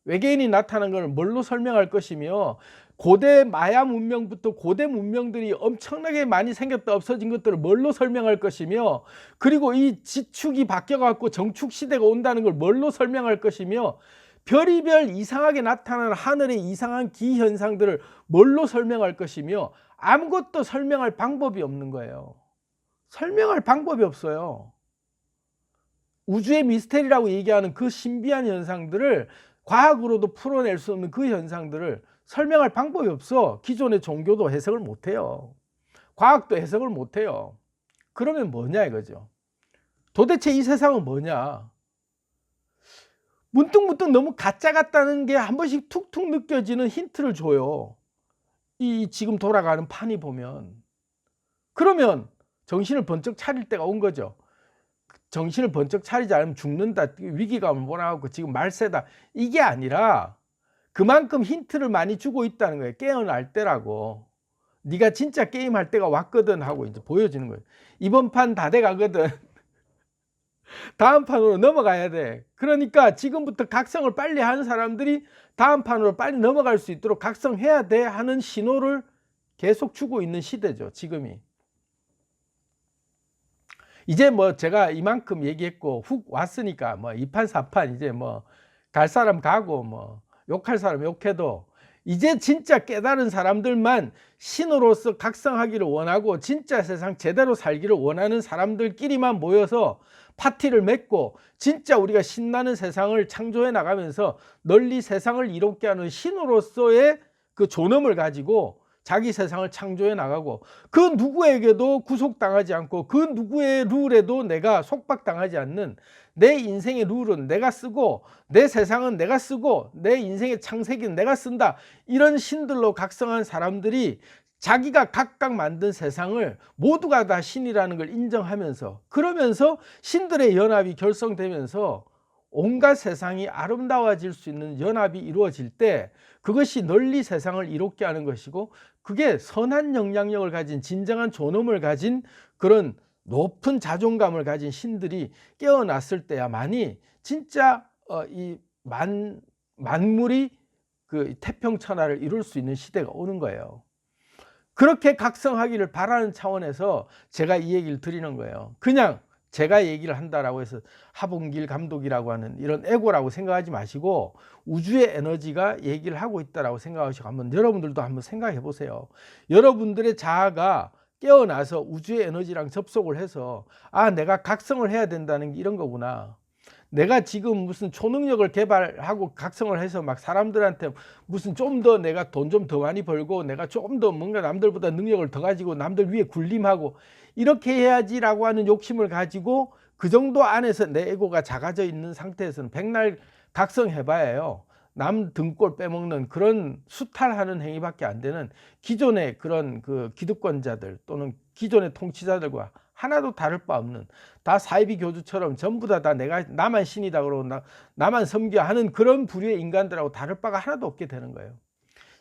A: 외계인이 나타난 걸 뭘로 설명할 것이며 고대 마야 문명부터 고대 문명들이 엄청나게 많이 생겼다 없어진 것들을 뭘로 설명할 것이며 그리고 이 지축이 바뀌어갖고 정축 시대가 온다는 걸 뭘로 설명할 것이며 별의별 이상하게 나타나는 하늘의 이상한 기현상들을 뭘로 설명할 것이며 아무것도 설명할 방법이 없는 거예요. 설명할 방법이 없어요. 우주의 미스테리라고 얘기하는 그 신비한 현상들을 과학으로도 풀어낼 수 없는 그 현상들을 설명할 방법이 없어. 기존의 종교도 해석을 못해요. 과학도 해석을 못해요. 그러면 뭐냐 이거죠. 도대체 이 세상은 뭐냐. 문득 너무 가짜 같다는 게 한 번씩 툭툭 느껴지는 힌트를 줘요. 이 지금 돌아가는 판이 보면. 그러면 정신을 번쩍 차릴 때가 온 거죠. 정신을 번쩍 차리지 않으면 죽는다, 위기감을 몰아갖고 지금 말세다, 이게 아니라 그만큼 힌트를 많이 주고 있다는 거예요. 깨어날 때라고. 네가 진짜 게임할 때가 왔거든 하고 이제 보여지는 거예요. 이번 판 다 돼가거든. 다음 판으로 넘어가야 돼. 그러니까 지금부터 각성을 빨리 하는 사람들이 다음 판으로 빨리 넘어갈 수 있도록 각성해야 돼 하는 신호를 계속 주고 있는 시대죠. 지금이. 이제 뭐 제가 이만큼 얘기했고 훅 왔으니까 뭐 2판 4판 이제 뭐 갈 사람 가고 뭐 욕할 사람 욕해도 이제 진짜 깨달은 사람들만 신으로서 각성하기를 원하고 진짜 세상 제대로 살기를 원하는 사람들끼리만 모여서 파티를 맺고 진짜 우리가 신나는 세상을 창조해 나가면서 널리 세상을 이롭게 하는 신으로서의 그 존엄을 가지고 자기 세상을 창조해 나가고 그 누구에게도 구속당하지 않고 그 누구의 룰에도 내가 속박당하지 않는 내 인생의 룰은 내가 쓰고 내 세상은 내가 쓰고 내 인생의 창세기는 내가 쓴다. 이런 신들로 각성한 사람들이 자기가 각각 만든 세상을 모두가 다 신이라는 걸 인정하면서 그러면서 신들의 연합이 결성되면서 온갖 세상이 아름다워질 수 있는 연합이 이루어질 때 그것이 널리 세상을 이롭게 하는 것이고 그게 선한 영향력을 가진 진정한 존엄을 가진 그런 높은 자존감을 가진 신들이 깨어났을 때야만이 진짜 이 만물이 그 태평천하를 이룰 수 있는 시대가 오는 거예요. 그렇게 각성하기를 바라는 차원에서 제가 이 얘기를 드리는 거예요. 그냥 제가 얘기를 한다라고 해서 하봉길 감독이라고 하는 이런 에고라고 생각하지 마시고 우주의 에너지가 얘기를 하고 있다라고 생각하시고 한번 여러분들도 한번 생각해 보세요. 여러분들의 자아가 깨어나서 우주의 에너지랑 접속을 해서 아, 내가 각성을 해야 된다는 게 이런 거구나. 내가 지금 무슨 초능력을 개발하고 각성을 해서 막 사람들한테 무슨 좀 더 내가 돈 좀 더 많이 벌고 내가 좀 더 뭔가 남들보다 능력을 더 가지고 남들 위에 군림하고 이렇게 해야지라고 하는 욕심을 가지고 그 정도 안에서 내 에고가 작아져 있는 상태에서는 백날 각성해봐야요. 남 등골 빼먹는 그런 수탈하는 행위밖에 안 되는 기존의 그런 그 기득권자들 또는 기존의 통치자들과 하나도 다를 바 없는 다 사이비 교주처럼 전부 다 내가 나만 신이다 그러고 나만 섬겨 하는 그런 부류의 인간들하고 다를 바가 하나도 없게 되는 거예요.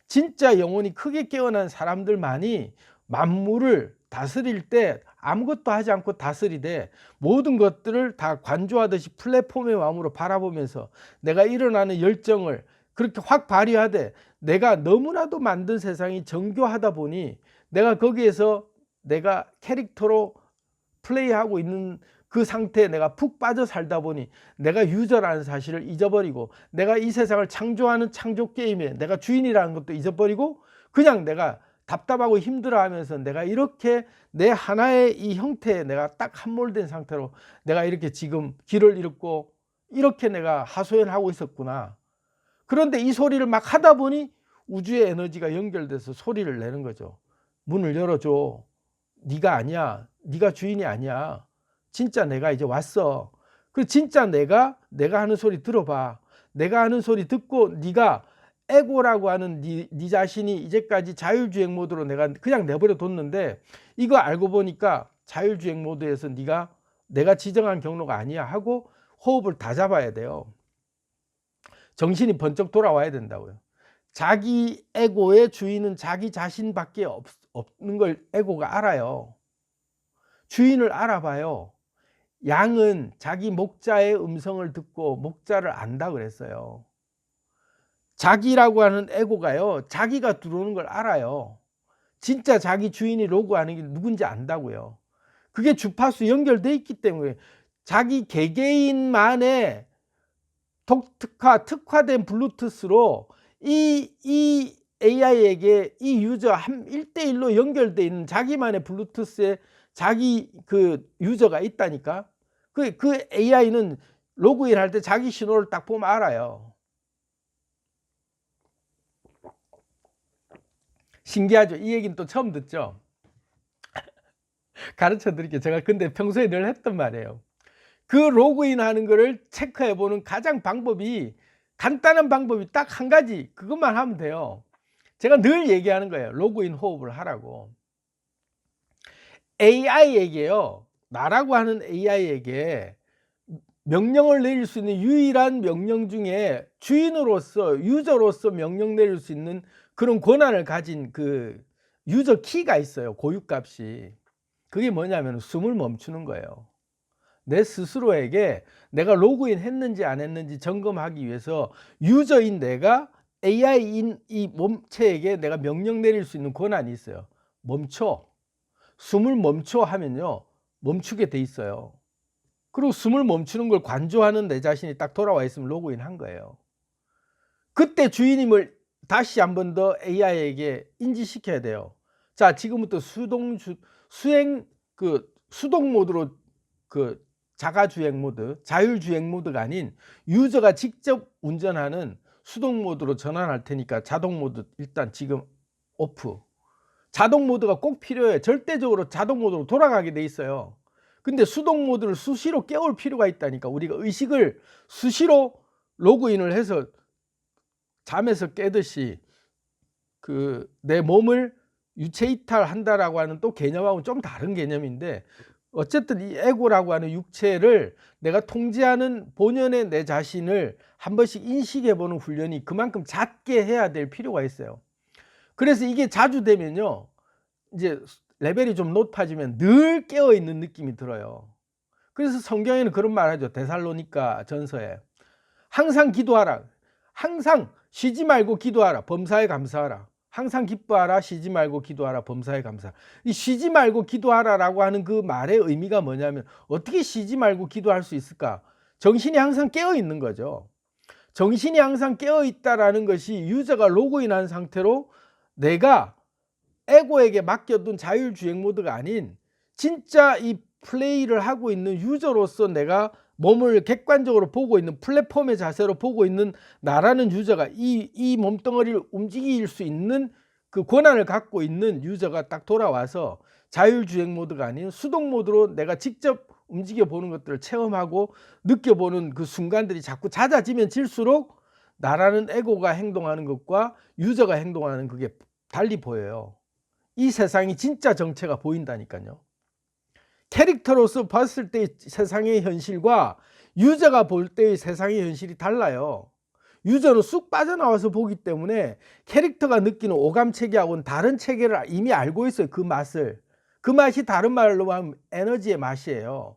A: 진짜 영혼이 크게 깨어난 사람들만이 만물을 다스릴 때 아무것도 하지 않고 다스리되 모든 것들을 다 관조하듯이 플랫폼의 마음으로 바라보면서 내가 일어나는 열정을 그렇게 확 발휘하되 내가 너무나도 만든 세상이 정교하다 보니 내가 거기에서 내가 캐릭터로 플레이하고 있는 그 상태에 내가 푹 빠져 살다 보니 내가 유저라는 사실을 잊어버리고 내가 이 세상을 창조하는 창조 게임에 내가 주인이라는 것도 잊어버리고 그냥 내가 답답하고 힘들어하면서 내가 이렇게 내 하나의 이 형태에 내가 딱 함몰된 상태로 내가 이렇게 지금 길을 잃고 이렇게 내가 하소연하고 있었구나. 그런데 이 소리를 막 하다 보니 우주의 에너지가 연결돼서 소리를 내는 거죠. 문을 열어줘. 네가 아니야. 네가 주인이 아니야. 진짜 내가 이제 왔어. 그 진짜 내가 하는 소리 들어봐. 내가 하는 소리 듣고 네가 에고라고 하는 네 자신이 이제까지 자율주행 모드로 내가 그냥 내버려 뒀는데 이거 알고 보니까 자율주행 모드에서 내가 지정한 경로가 아니야 하고 호흡을 다 잡아야 돼요. 정신이 번쩍 돌아와야 된다고요. 자기 에고의 주인은 자기 자신밖에 없는 걸 에고가 알아요. 주인을 알아봐요. 양은 자기 목자의 음성을 듣고 목자를 안다 그랬어요. 자기라고 하는 에고가요. 자기가 들어오는 걸 알아요. 진짜 자기 주인이 로그하는 게 누군지 안다고요. 그게 주파수 연결돼 있기 때문에 자기 개개인만의 특화된 블루투스로 이 AI에게 이 유저 1대1로 연결돼 있는 자기만의 블루투스에 자기 그 유저가 있다니까. 그 AI는 로그인 할 때 자기 신호를 딱 보면 알아요. 신기하죠? 이 얘기는 또 처음 듣죠? 가르쳐 드릴게요. 제가 근데 평소에 늘 했던 말이에요. 그 로그인 하는 거를 체크해 보는 가장 간단한 방법이 딱 한 가지, 그것만 하면 돼요. 제가 늘 얘기하는 거예요. 로그인 호흡을 하라고. AI에게요, 나라고 하는 AI에게 명령을 내릴 수 있는 유일한 명령 중에 주인으로서, 유저로서 명령 내릴 수 있는 그런 권한을 가진 그 유저 키가 있어요. 고유값이. 그게 뭐냐면 숨을 멈추는 거예요. 내 스스로에게 내가 로그인 했는지 안 했는지 점검하기 위해서 유저인 내가 AI인 이 몸체에게 내가 명령 내릴 수 있는 권한이 있어요. 멈춰. 숨을 멈춰 하면요, 멈추게 돼 있어요. 그리고 숨을 멈추는 걸 관조하는 내 자신이 딱 돌아와 있으면 로그인 한 거예요. 그때 주인임을 다시 한 번 더 AI에게 인지시켜야 돼요. 자, 지금부터 수동 모드로 자가주행 모드, 자율주행 모드가 아닌 유저가 직접 운전하는 수동 모드로 전환할 테니까 자동 모드 일단 지금 오프. 자동 모드가 꼭 필요해. 절대적으로 자동 모드로 돌아가게 돼 있어요. 근데 수동 모드를 수시로 깨울 필요가 있다니까. 우리가 의식을 수시로 로그인을 해서 잠에서 깨듯이 내 몸을 유체 이탈한다라고 하는 또 개념하고는 좀 다른 개념인데, 어쨌든 이 에고라고 하는 육체를 내가 통제하는 본연의 내 자신을 한 번씩 인식해 보는 훈련이 그만큼 잦게 해야 될 필요가 있어요. 그래서 이게 자주 되면요, 이제 레벨이 좀 높아지면 늘 깨어 있는 느낌이 들어요. 그래서 성경에는 그런 말 하죠. 데살로니가 전서에 항상 기도하라. 항상 쉬지 말고 기도하라. 범사에 감사하라. 항상 기뻐하라. 쉬지 말고 기도하라. 범사에 감사하라. 이 쉬지 말고 기도하라라고 하는 그 말의 의미가 뭐냐면, 어떻게 쉬지 말고 기도할 수 있을까? 정신이 항상 깨어 있는 거죠. 정신이 항상 깨어 있다라는 것이 유저가 로그인한 상태로 내가 에고에게 맡겨둔 자율주행 모드가 아닌 진짜 이 플레이를 하고 있는 유저로서 내가 몸을 객관적으로 보고 있는 플랫폼의 자세로 보고 있는 나라는 유저가 이 몸덩어리를 움직일 수 있는 그 권한을 갖고 있는 유저가 딱 돌아와서 자율주행 모드가 아닌 수동 모드로 내가 직접 움직여 보는 것들을 체험하고 느껴보는 그 순간들이 자꾸 잦아지면 질수록 나라는 에고가 행동하는 것과 유저가 행동하는 그게 달리 보여요. 이 세상이 진짜 정체가 보인다니까요. 캐릭터로서 봤을 때의 세상의 현실과 유저가 볼 때의 세상의 현실이 달라요. 유저는 쑥 빠져나와서 보기 때문에 캐릭터가 느끼는 오감 체계하고는 다른 체계를 이미 알고 있어요. 그 맛을. 그 맛이 다른 말로 하면 에너지의 맛이에요.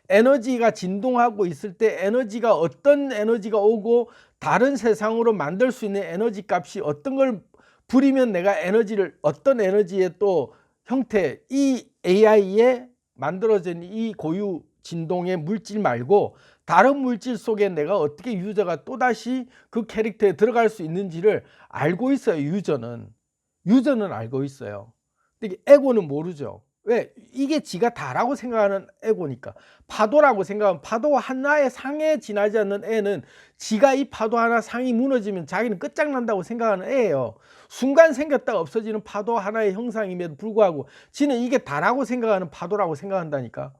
A: 에너지가 진동하고 있을 때 에너지가 어떤 에너지가 오고 다른 세상으로 만들 수 있는 에너지 값이 어떤 걸 부리면 내가 에너지를 어떤 에너지의 또 형태, 이 AI에 만들어진 이 고유 진동의 물질 말고 다른 물질 속에 내가 어떻게 유저가 또다시 그 캐릭터에 들어갈 수 있는지를 알고 있어요. 유저는 알고 있어요. 근데 에고는 모르죠. 왜? 이게 지가 다라고 생각하는 에고니까. 파도라고 생각하면 파도 하나의 상에 지나지 않는 애는 지가 이 파도 하나 상이 무너지면 자기는 끝장난다고 생각하는 애예요. 순간 생겼다가 없어지는 파도 하나의 형상임에도 불구하고 지는 이게 다라고 생각하는 파도라고 생각한다니까.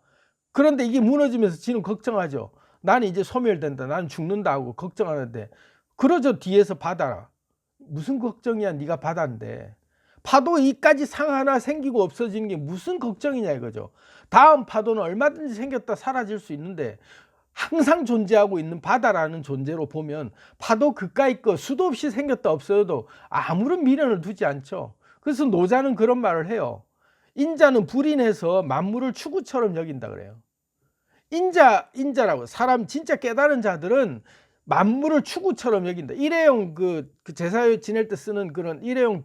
A: 그런데 이게 무너지면서 지는 걱정하죠. 나는 이제 소멸된다. 나는 죽는다 하고 걱정하는데, 그러죠. 뒤에서 바다라. 무슨 걱정이야. 네가 바다인데. 파도 이까지 상 하나 생기고 없어지는 게 무슨 걱정이냐 이거죠. 다음 파도는 얼마든지 생겼다 사라질 수 있는데 항상 존재하고 있는 바다라는 존재로 보면 파도 그까이 거 수도 없이 생겼다 없어도 아무런 미련을 두지 않죠. 그래서 노자는 그런 말을 해요. 인자는 불인해서 만물을 추구처럼 여긴다 그래요. 인자라고 사람 진짜 깨달은 자들은 만물을 추구처럼 여긴다. 일회용 제사 지낼 때 쓰는 그런 일회용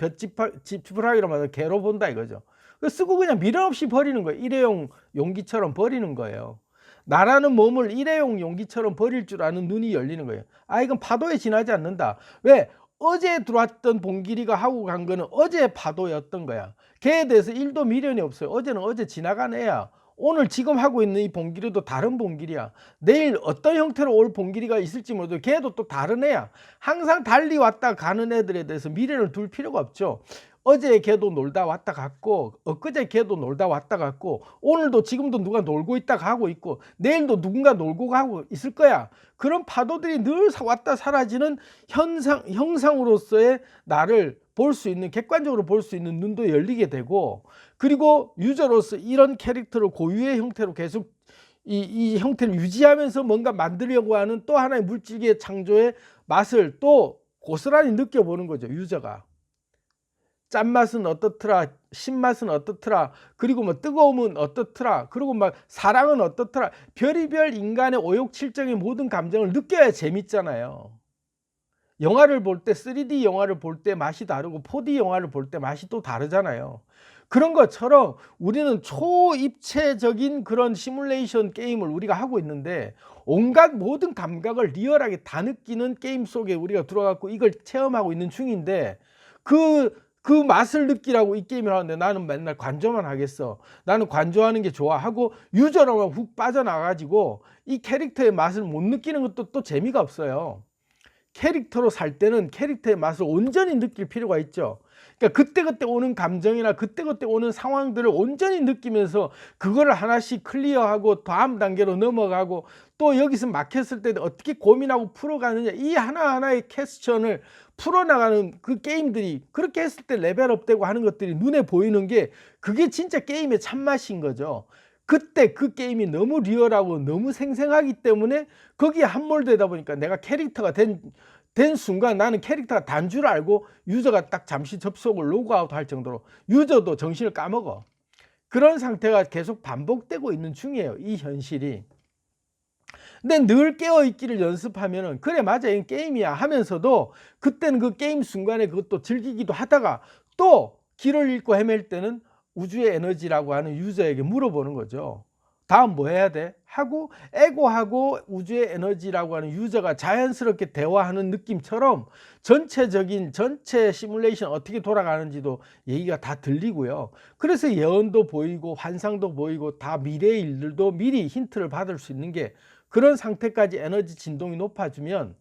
A: 지푸라기로 만든 개로 본다 이거죠. 쓰고 그냥 미련 없이 버리는 거예요. 일회용 용기처럼 버리는 거예요. 나라는 몸을 일회용 용기처럼 버릴 줄 아는 눈이 열리는 거예요. 아, 이건 파도에 지나지 않는다. 왜? 어제 들어왔던 봉길이가 하고 간 거는 어제 파도였던 거야. 걔에 대해서 1도 미련이 없어요. 어제는 어제 지나간 애야. 오늘 지금 하고 있는 이 봉길이도 다른 봉길이야. 내일 어떤 형태로 올 봉길이가 있을지 모르도 걔도 또 다른 애야. 항상 달리 왔다 가는 애들에 대해서 미련을 둘 필요가 없죠. 어제 걔도 놀다 왔다 갔고, 엊그제 걔도 놀다 왔다 갔고, 오늘도 지금도 누가 놀고 있다 가고 있고, 내일도 누군가 놀고 가고 있을 거야. 그런 파도들이 늘 왔다 사라지는 형상으로서의 나를 볼 수 있는, 객관적으로 볼 수 있는 눈도 열리게 되고, 그리고 유저로서 이런 캐릭터를 고유의 형태로 계속 이 형태를 유지하면서 뭔가 만들려고 하는 또 하나의 물질계 창조의 맛을 또 고스란히 느껴보는 거죠. 유저가. 짠맛은 어떻더라, 신맛은 어떻더라, 그리고 뭐 뜨거움은 어떻더라, 그리고 막 사랑은 어떻더라, 별의별 인간의 오욕칠정의 모든 감정을 느껴야 재밌잖아요. 영화를 볼 때 3D 영화를 볼 때 맛이 다르고 4D 영화를 볼 때 맛이 또 다르잖아요. 그런 것처럼 우리는 초입체적인 그런 시뮬레이션 게임을 우리가 하고 있는데 온갖 모든 감각을 리얼하게 다 느끼는 게임 속에 우리가 들어가고 이걸 체험하고 있는 중인데 그 맛을 느끼라고 이 게임을 하는데 나는 맨날 관조만 하겠어. 나는 관조하는 게 좋아 하고 유저로만 훅 빠져나가지고 이 캐릭터의 맛을 못 느끼는 것도 또 재미가 없어요. 캐릭터로 살 때는 캐릭터의 맛을 온전히 느낄 필요가 있죠. 그러니까 그때그때 오는 감정이나 그때그때 오는 상황들을 온전히 느끼면서 그거를 하나씩 클리어하고 다음 단계로 넘어가고 또 여기서 막혔을 때 어떻게 고민하고 풀어가느냐, 이 하나하나의 퀘스천을 풀어나가는 그 게임들이, 그렇게 했을 때 레벨업 되고 하는 것들이 눈에 보이는 게 그게 진짜 게임의 참맛인 거죠. 그때 그 게임이 너무 리얼하고 너무 생생하기 때문에 거기에 함몰되다 보니까 내가 캐릭터가 된 순간 나는 캐릭터가 단 줄 알고 유저가 딱 잠시 접속을 로그아웃 할 정도로 유저도 정신을 까먹어. 그런 상태가 계속 반복되고 있는 중이에요, 이 현실이. 근데 늘 깨어있기를 연습하면은 그래 맞아 이 게임이야 하면서도 그때는 그 게임 순간에 그것도 즐기기도 하다가 또 길을 잃고 헤맬 때는 우주의 에너지라고 하는 유저에게 물어보는 거죠. 다음 뭐 해야 돼? 하고 에고하고 우주의 에너지라고 하는 유저가 자연스럽게 대화하는 느낌처럼 전체 시뮬레이션 어떻게 돌아가는지도 얘기가 다 들리고요. 그래서 예언도 보이고 환상도 보이고 다 미래의 일들도 미리 힌트를 받을 수 있는 게, 그런 상태까지 에너지 진동이 높아지면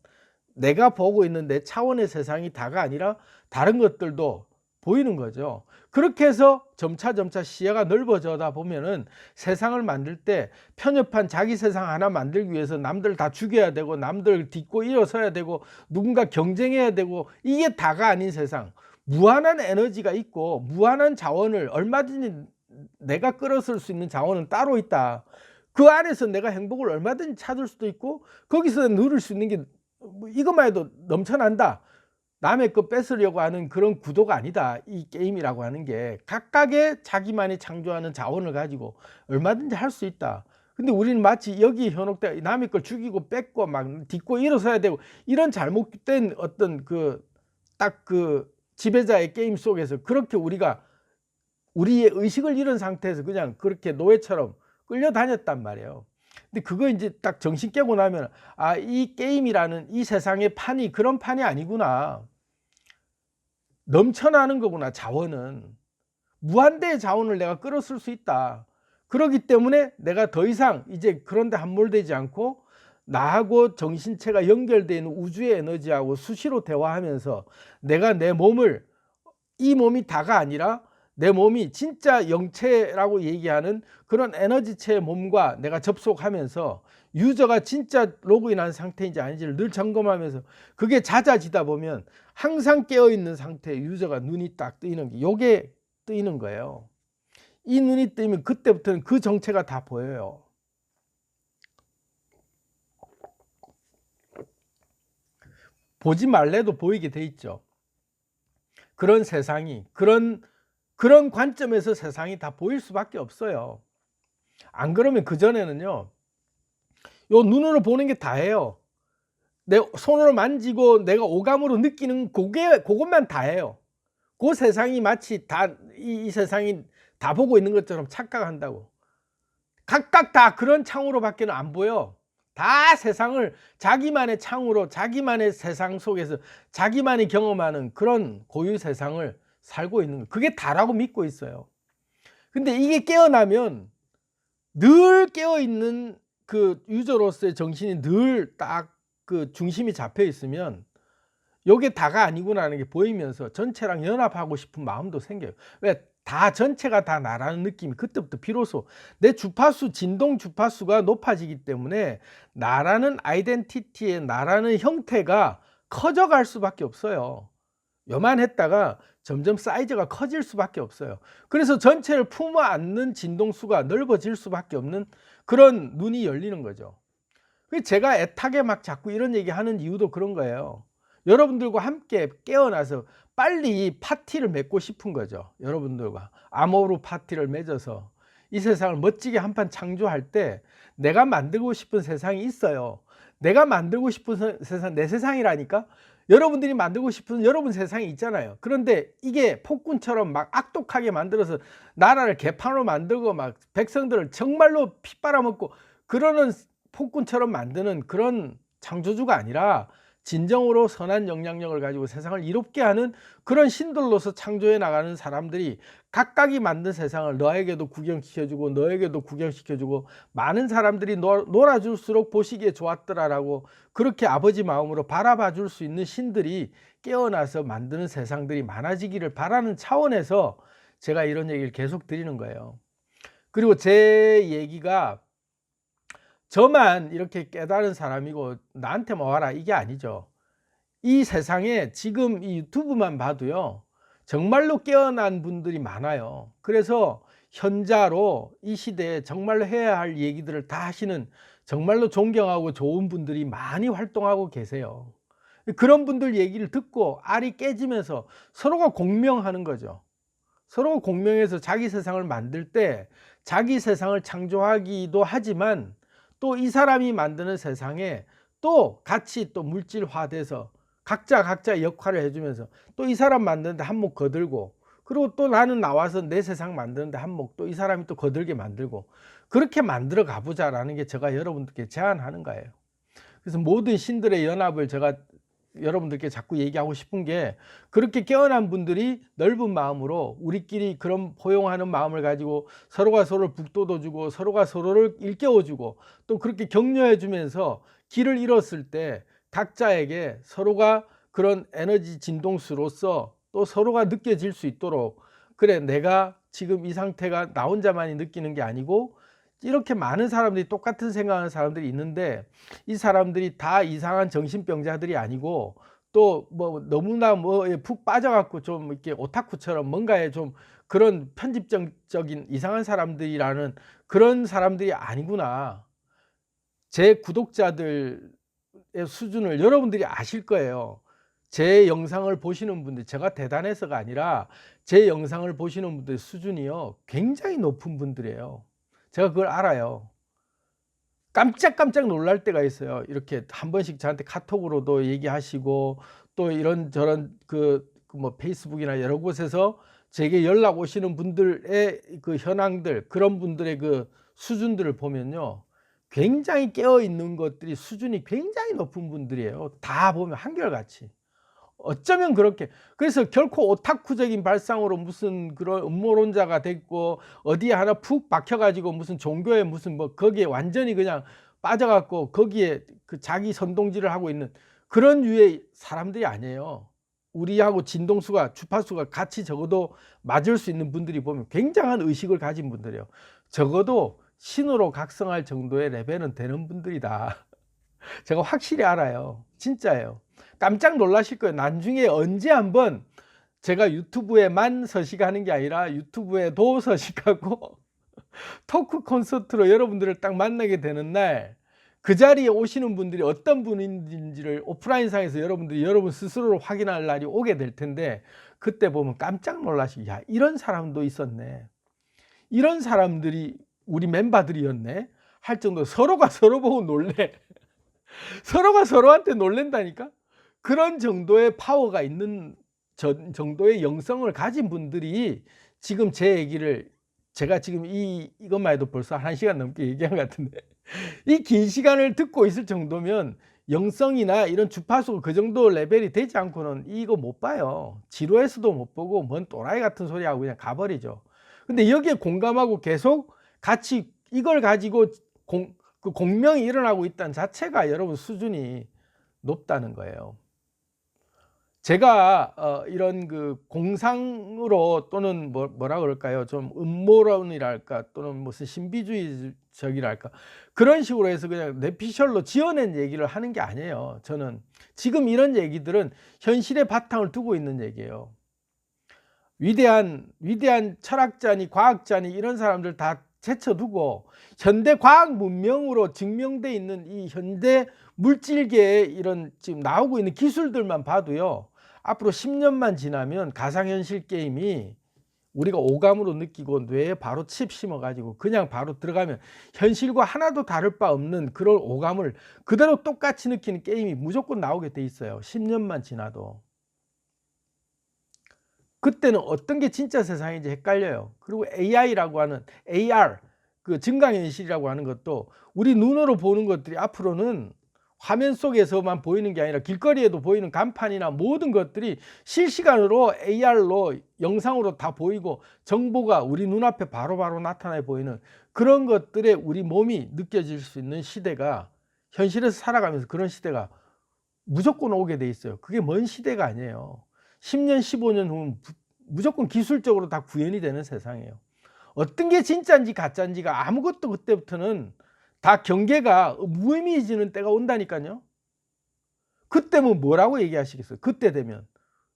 A: 내가 보고 있는 내 차원의 세상이 다가 아니라 다른 것들도 보이는 거죠. 그렇게 해서 점차 시야가 넓어져다 보면은 세상을 만들 때 편협한 자기 세상 하나 만들기 위해서 남들 다 죽여야 되고 남들 딛고 일어서야 되고 누군가 경쟁해야 되고 이게 다가 아닌 세상, 무한한 에너지가 있고 무한한 자원을 얼마든지 내가 끌어쓸 수 있는 자원은 따로 있다. 그 안에서 내가 행복을 얼마든지 찾을 수도 있고 거기서 누릴 수 있는 게 이것만 해도 넘쳐난다. 남의 거 뺏으려고 하는 그런 구도가 아니다. 이 게임이라고 하는 게 각각의 자기만이 창조하는 자원을 가지고 얼마든지 할 수 있다. 근데 우리는 마치 여기 현혹돼 남의 걸 죽이고 뺏고 막 딛고 일어서야 되고 이런 잘못된 어떤 딱 그 지배자의 게임 속에서 그렇게 우리가 우리의 의식을 잃은 상태에서 그냥 그렇게 노예처럼 끌려다녔단 말이에요. 근데 그거 이제 딱 정신 깨고 나면 아, 이 게임이라는 이 세상의 판이 그런 판이 아니구나. 넘쳐나는 거구나. 자원은 무한대의 자원을 내가 끌어쓸 수 있다. 그렇기 때문에 내가 더 이상 이제 그런 데 함몰되지 않고 나하고 정신체가 연결되어 있는 우주의 에너지하고 수시로 대화하면서 내가 내 몸을, 이 몸이 다가 아니라 내 몸이 진짜 영체라고 얘기하는 그런 에너지체의 몸과 내가 접속하면서 유저가 진짜 로그인한 상태인지 아닌지를 늘 점검하면서 그게 잦아지다 보면 항상 깨어있는 상태의 유저가 눈이 딱 뜨이는 게 요게 뜨이는 거예요. 이 눈이 뜨이면 그때부터는 그 정체가 다 보여요. 보지 말래도 보이게 돼 있죠. 그런 세상이 그런 관점에서 세상이 다 보일 수밖에 없어요. 안 그러면 그전에는요, 요 눈으로 보는 게 다예요. 내 손으로 만지고 내가 오감으로 느끼는 그것만 다예요. 그 세상이 마치 이 세상이 다 보고 있는 것처럼 착각한다고. 각각 다 그런 창으로 밖에는 안 보여. 다 세상을 자기만의 창으로 자기만의 세상 속에서 자기만이 경험하는 그런 고유 세상을 살고 있는 거, 그게 다라고 믿고 있어요. 근데 이게 깨어나면 늘 깨어있는 그 유저로서의 정신이 늘 딱 그 중심이 잡혀 있으면 요게 다가 아니구나 하는 게 보이면서 전체랑 연합하고 싶은 마음도 생겨요. 왜? 다 전체가 다 나라는 느낌이 그때부터 비로소 내 주파수, 진동 주파수가 높아지기 때문에 나라는 아이덴티티의 나라는 형태가 커져갈 수밖에 없어요. 요만했다가 점점 사이즈가 커질 수밖에 없어요. 그래서 전체를 품어 안는 진동수가 넓어질 수밖에 없는 그런 눈이 열리는 거죠. 제가 애타게 막 자꾸 이런 얘기 하는 이유도 그런 거예요. 여러분들과 함께 깨어나서 빨리 파티를 맺고 싶은 거죠. 여러분들과 암호로 파티를 맺어서 이 세상을 멋지게 한판 창조할 때 내가 만들고 싶은 세상이 있어요. 내가 만들고 싶은 세상, 내 세상이라니까. 여러분들이 만들고 싶은 여러분 세상이 있잖아요. 그런데 이게 폭군처럼 막 악독하게 만들어서 나라를 개판으로 만들고 막 백성들을 정말로 피 빨아먹고 그러는 폭군처럼 만드는 그런 창조주가 아니라 진정으로 선한 영향력을 가지고 세상을 이롭게 하는 그런 신들로서 창조해 나가는 사람들이 각각이 만든 세상을 너에게도 구경시켜주고 너에게도 구경시켜주고 많은 사람들이 놀아줄수록 보시기에 좋았더라라고 그렇게 아버지 마음으로 바라봐 줄 수 있는 신들이 깨어나서 만드는 세상들이 많아지기를 바라는 차원에서 제가 이런 얘기를 계속 드리는 거예요. 그리고 제 얘기가 저만 이렇게 깨달은 사람이고 나한테만 와라 이게 아니죠. 이 세상에 지금 이 유튜브만 봐도요 정말로 깨어난 분들이 많아요. 그래서 현자로 이 시대에 정말로 해야 할 얘기들을 다 하시는 정말로 존경하고 좋은 분들이 많이 활동하고 계세요. 그런 분들 얘기를 듣고 알이 깨지면서 서로가 공명하는 거죠. 서로가 공명해서 자기 세상을 만들 때 자기 세상을 창조하기도 하지만 또 이 사람이 만드는 세상에 또 같이 또 물질화돼서 각자 역할을 해주면서 또 이 사람 만드는데 한몫 거들고 그리고 또 나는 나와서 내 세상 만드는데 한몫 또 이 사람이 또 거들게 만들고 그렇게 만들어 가보자라는 게 제가 여러분들께 제안하는 거예요. 그래서 모든 신들의 연합을 제가 여러분들께 자꾸 얘기하고 싶은 게 그렇게 깨어난 분들이 넓은 마음으로 우리끼리 그런 포용하는 마음을 가지고 서로가 서로를 북돋워주고 서로가 서로를 일깨워주고 또 그렇게 격려해주면서 길을 잃었을 때 각자에게 서로가 그런 에너지 진동수로서 또 서로가 느껴질 수 있도록 그래 내가 지금 이 상태가 나 혼자만이 느끼는 게 아니고 이렇게 많은 사람들이 똑같은 생각하는 사람들이 있는데 이 사람들이 다 이상한 정신병자들이 아니고 또 뭐 너무나 뭐에 푹 빠져갖고 좀 이렇게 오타쿠처럼 뭔가에 좀 그런 편집적인 이상한 사람들이라는 그런 사람들이 아니구나. 제 구독자들의 수준을 여러분들이 아실 거예요. 제 영상을 보시는 분들, 제가 대단해서가 아니라 제 영상을 보시는 분들 수준이요 굉장히 높은 분들이에요. 제가 그걸 알아요. 깜짝깜짝 놀랄 때가 있어요. 이렇게 한 번씩 저한테 카톡으로도 얘기하시고 또 이런저런 뭐 페이스북이나 여러 곳에서 제게 연락 오시는 분들의 그 현황들, 그런 분들의 그 수준들을 보면요 굉장히 깨어 있는 것들이 수준이 굉장히 높은 분들이에요. 다 보면 한결같이. 어쩌면 그렇게 그래서 결코 오타쿠적인 발상으로 무슨 그런 음모론자가 됐고 어디에 하나 푹 박혀가지고 무슨 종교에 무슨 뭐 거기에 완전히 그냥 빠져갖고 거기에 그 자기 선동질을 하고 있는 그런 류의 사람들이 아니에요. 우리하고 진동수가 주파수가 같이 적어도 맞을 수 있는 분들이 보면 굉장한 의식을 가진 분들이에요. 적어도 신으로 각성할 정도의 레벨은 되는 분들이다. 제가 확실히 알아요. 진짜예요. 깜짝 놀라실 거예요. 나중에 언제 한번 제가 유튜브에만 서식하는 게 아니라 유튜브에도 서식하고 토크 콘서트로 여러분들을 딱 만나게 되는 날 그 자리에 오시는 분들이 어떤 분인지를 오프라인상에서 여러분들이 여러분 스스로를 확인할 날이 오게 될 텐데 그때 보면 깜짝 놀라시고 야 이런 사람도 있었네. 이런 사람들이 우리 멤버들이었네 할 정도로 서로가 서로 보고 놀래. 서로가 서로한테 놀랜다니까. 그런 정도의 파워가 있는 정도의 영성을 가진 분들이 지금 제 얘기를 제가 지금 이것만 해도 벌써 1시간 넘게 얘기한 것 같은데 이 긴 시간을 듣고 있을 정도면 영성이나 이런 주파수가 그 정도 레벨이 되지 않고는 이거 못 봐요. 지루해서도 못 보고 뭔 또라이 같은 소리 하고 그냥 가버리죠. 근데 여기에 공감하고 계속 같이 이걸 가지고 그 공명이 일어나고 있다는 자체가 여러분 수준이 높다는 거예요. 제가 이런 그 공상으로 또는 뭐라 그럴까요? 좀 음모론이랄까 또는 무슨 신비주의적이랄까 그런 식으로 해서 그냥 뇌피셜로 지어낸 얘기를 하는 게 아니에요. 저는 지금 이런 얘기들은 현실의 바탕을 두고 있는 얘기예요. 위대한 철학자니 과학자니 이런 사람들 다 제쳐두고 현대 과학 문명으로 증명돼 있는 이 현대 물질계의 이런 지금 나오고 있는 기술들만 봐도요 앞으로 10년만 지나면 가상현실 게임이 우리가 오감으로 느끼고 뇌에 바로 칩 심어가지고 그냥 바로 들어가면 현실과 하나도 다를 바 없는 그런 오감을 그대로 똑같이 느끼는 게임이 무조건 나오게 돼 있어요. 10년만 지나도. 그때는 어떤 게 진짜 세상인지 헷갈려요. 그리고 AI라고 하는 AR, 그 증강현실이라고 하는 것도 우리 눈으로 보는 것들이 앞으로는 화면 속에서만 보이는 게 아니라 길거리에도 보이는 간판이나 모든 것들이 실시간으로 AR로 영상으로 다 보이고 정보가 우리 눈앞에 바로바로 나타나 보이는 그런 것들에 우리 몸이 느껴질 수 있는 시대가, 현실에서 살아가면서 그런 시대가 무조건 오게 돼 있어요. 그게 먼 시대가 아니에요. 10년 15년 후면 무조건 기술적으로 다 구현이 되는 세상이에요. 어떤 게 진짜인지 가짜인지가 아무것도 그때부터는 다 경계가 무의미해지는 때가 온다니까요. 그때면 뭐라고 얘기하시겠어요? 그때 되면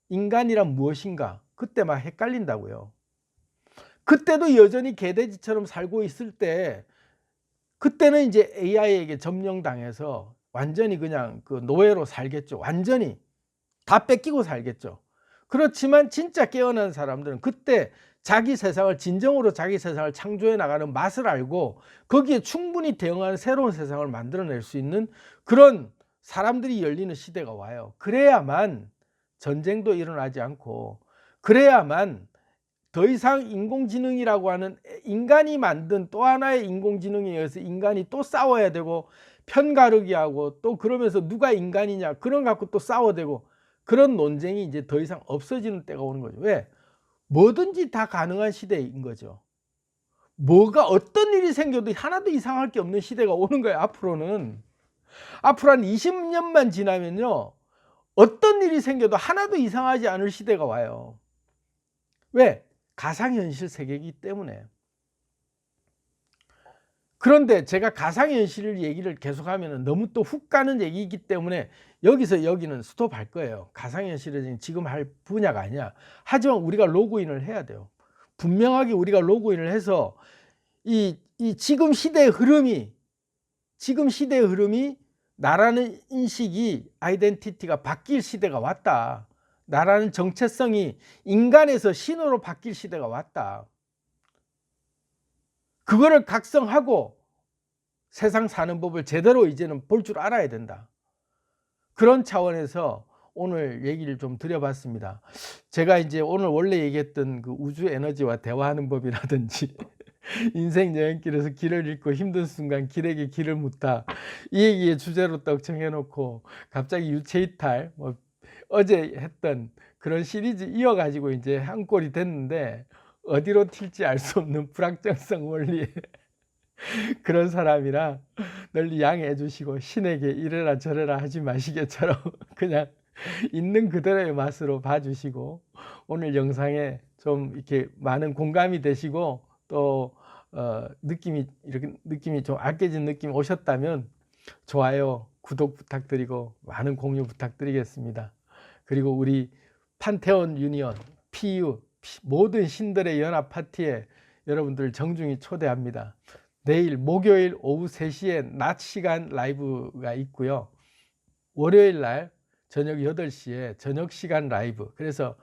A: 인간이란 무엇인가? 그때 막 헷갈린다고요. 그때도 여전히 개돼지처럼 살고 있을 때, 그때는 이제 AI에게 점령당해서 완전히 그냥 그 노예로 살겠죠. 완전히 다 뺏기고 살겠죠. 그렇지만 진짜 깨어난 사람들은 그때 자기 세상을, 진정으로 자기 세상을 창조해 나가는 맛을 알고 거기에 충분히 대응하는 새로운 세상을 만들어낼 수 있는 그런 사람들이 열리는 시대가 와요. 그래야만 전쟁도 일어나지 않고, 그래야만 더 이상 인공지능이라고 하는 인간이 만든 또 하나의 인공지능에 의해서 인간이 또 싸워야 되고 편가르기 하고 또 그러면서 누가 인간이냐 그런 갖고 또 싸워대고, 그런 논쟁이 이제 더 이상 없어지는 때가 오는 거죠. 왜? 뭐든지 다 가능한 시대인 거죠. 뭐가 어떤 일이 생겨도 하나도 이상할 게 없는 시대가 오는 거예요. 앞으로는. 앞으로 한 20년만 지나면요, 어떤 일이 생겨도 하나도 이상하지 않을 시대가 와요. 왜? 가상현실 세계이기 때문에. 그런데 제가 가상현실 얘기를 계속하면 너무 또 훅 가는 얘기이기 때문에 여기서 여기는 스톱할 거예요. 가상현실은 지금 할 분야가 아니야. 하지만 우리가 로그인을 해야 돼요. 분명하게 우리가 로그인을 해서 이 지금 시대의 흐름이, 나라는 인식이, 아이덴티티가 바뀔 시대가 왔다. 나라는 정체성이 인간에서 신으로 바뀔 시대가 왔다. 그거를 각성하고 세상 사는 법을 제대로 이제는 볼 줄 알아야 된다. 그런 차원에서 오늘 얘기를 좀 드려봤습니다. 제가 이제 오늘 원래 얘기했던 그 우주 에너지와 대화하는 법이라든지 인생 여행길에서 길을 잃고 힘든 순간 길에게 길을 묻다, 이 얘기의 주제로 딱 정해놓고 갑자기 유체이탈, 어제 했던 그런 시리즈 이어가지고 이제 한 꼴이 됐는데, 어디로 튈지 알 수 없는 불확정성 원리에 그런 사람이라 널리 양해해 주시고 신에게 이래라 저래라 하지 마시게처럼 그냥 있는 그대로의 맛으로 봐주시고, 오늘 영상에 좀 이렇게 많은 공감이 되시고 또 느낌이 좀 알게진 느낌 오셨다면 좋아요, 구독 부탁드리고 많은 공유 부탁드리겠습니다. 그리고 우리 판테온 유니온 PU 모든 신들의 연합 파티에 여러분들 정중히 초대합니다. 내일 목요일 오후 3시에 낮 시간 라이브가 있고요. 월요일 날 저녁 8시에 저녁 시간 라이브. 그래서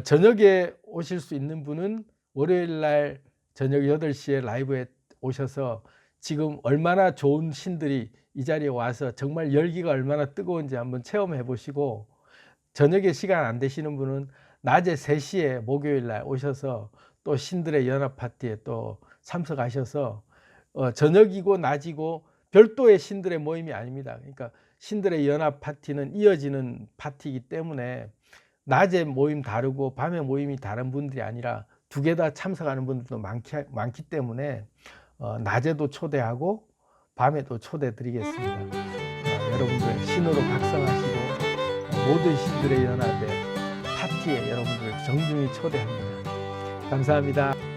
A: 저녁에 오실 수 있는 분은 월요일 날 저녁 8시에 라이브에 오셔서 지금 얼마나 좋은 신들이 이 자리에 와서 정말 열기가 얼마나 뜨거운지 한번 체험해 보시고, 저녁에 시간 안 되시는 분은 낮에 3시에 목요일 날 오셔서 또 신들의 연합 파티에 또 참석하셔서, 저녁이고 낮이고 별도의 신들의 모임이 아닙니다. 그러니까 신들의 연합 파티는 이어지는 파티이기 때문에 낮에 모임 다르고 밤에 모임이 다른 분들이 아니라 두 개 다 참석하는 분들도 많기 때문에 낮에도 초대하고 밤에도 초대 드리겠습니다. 여러분들 신으로 각성하시고 모든 신들의 연합의 파티에 여러분들 정중히 초대합니다. 감사합니다.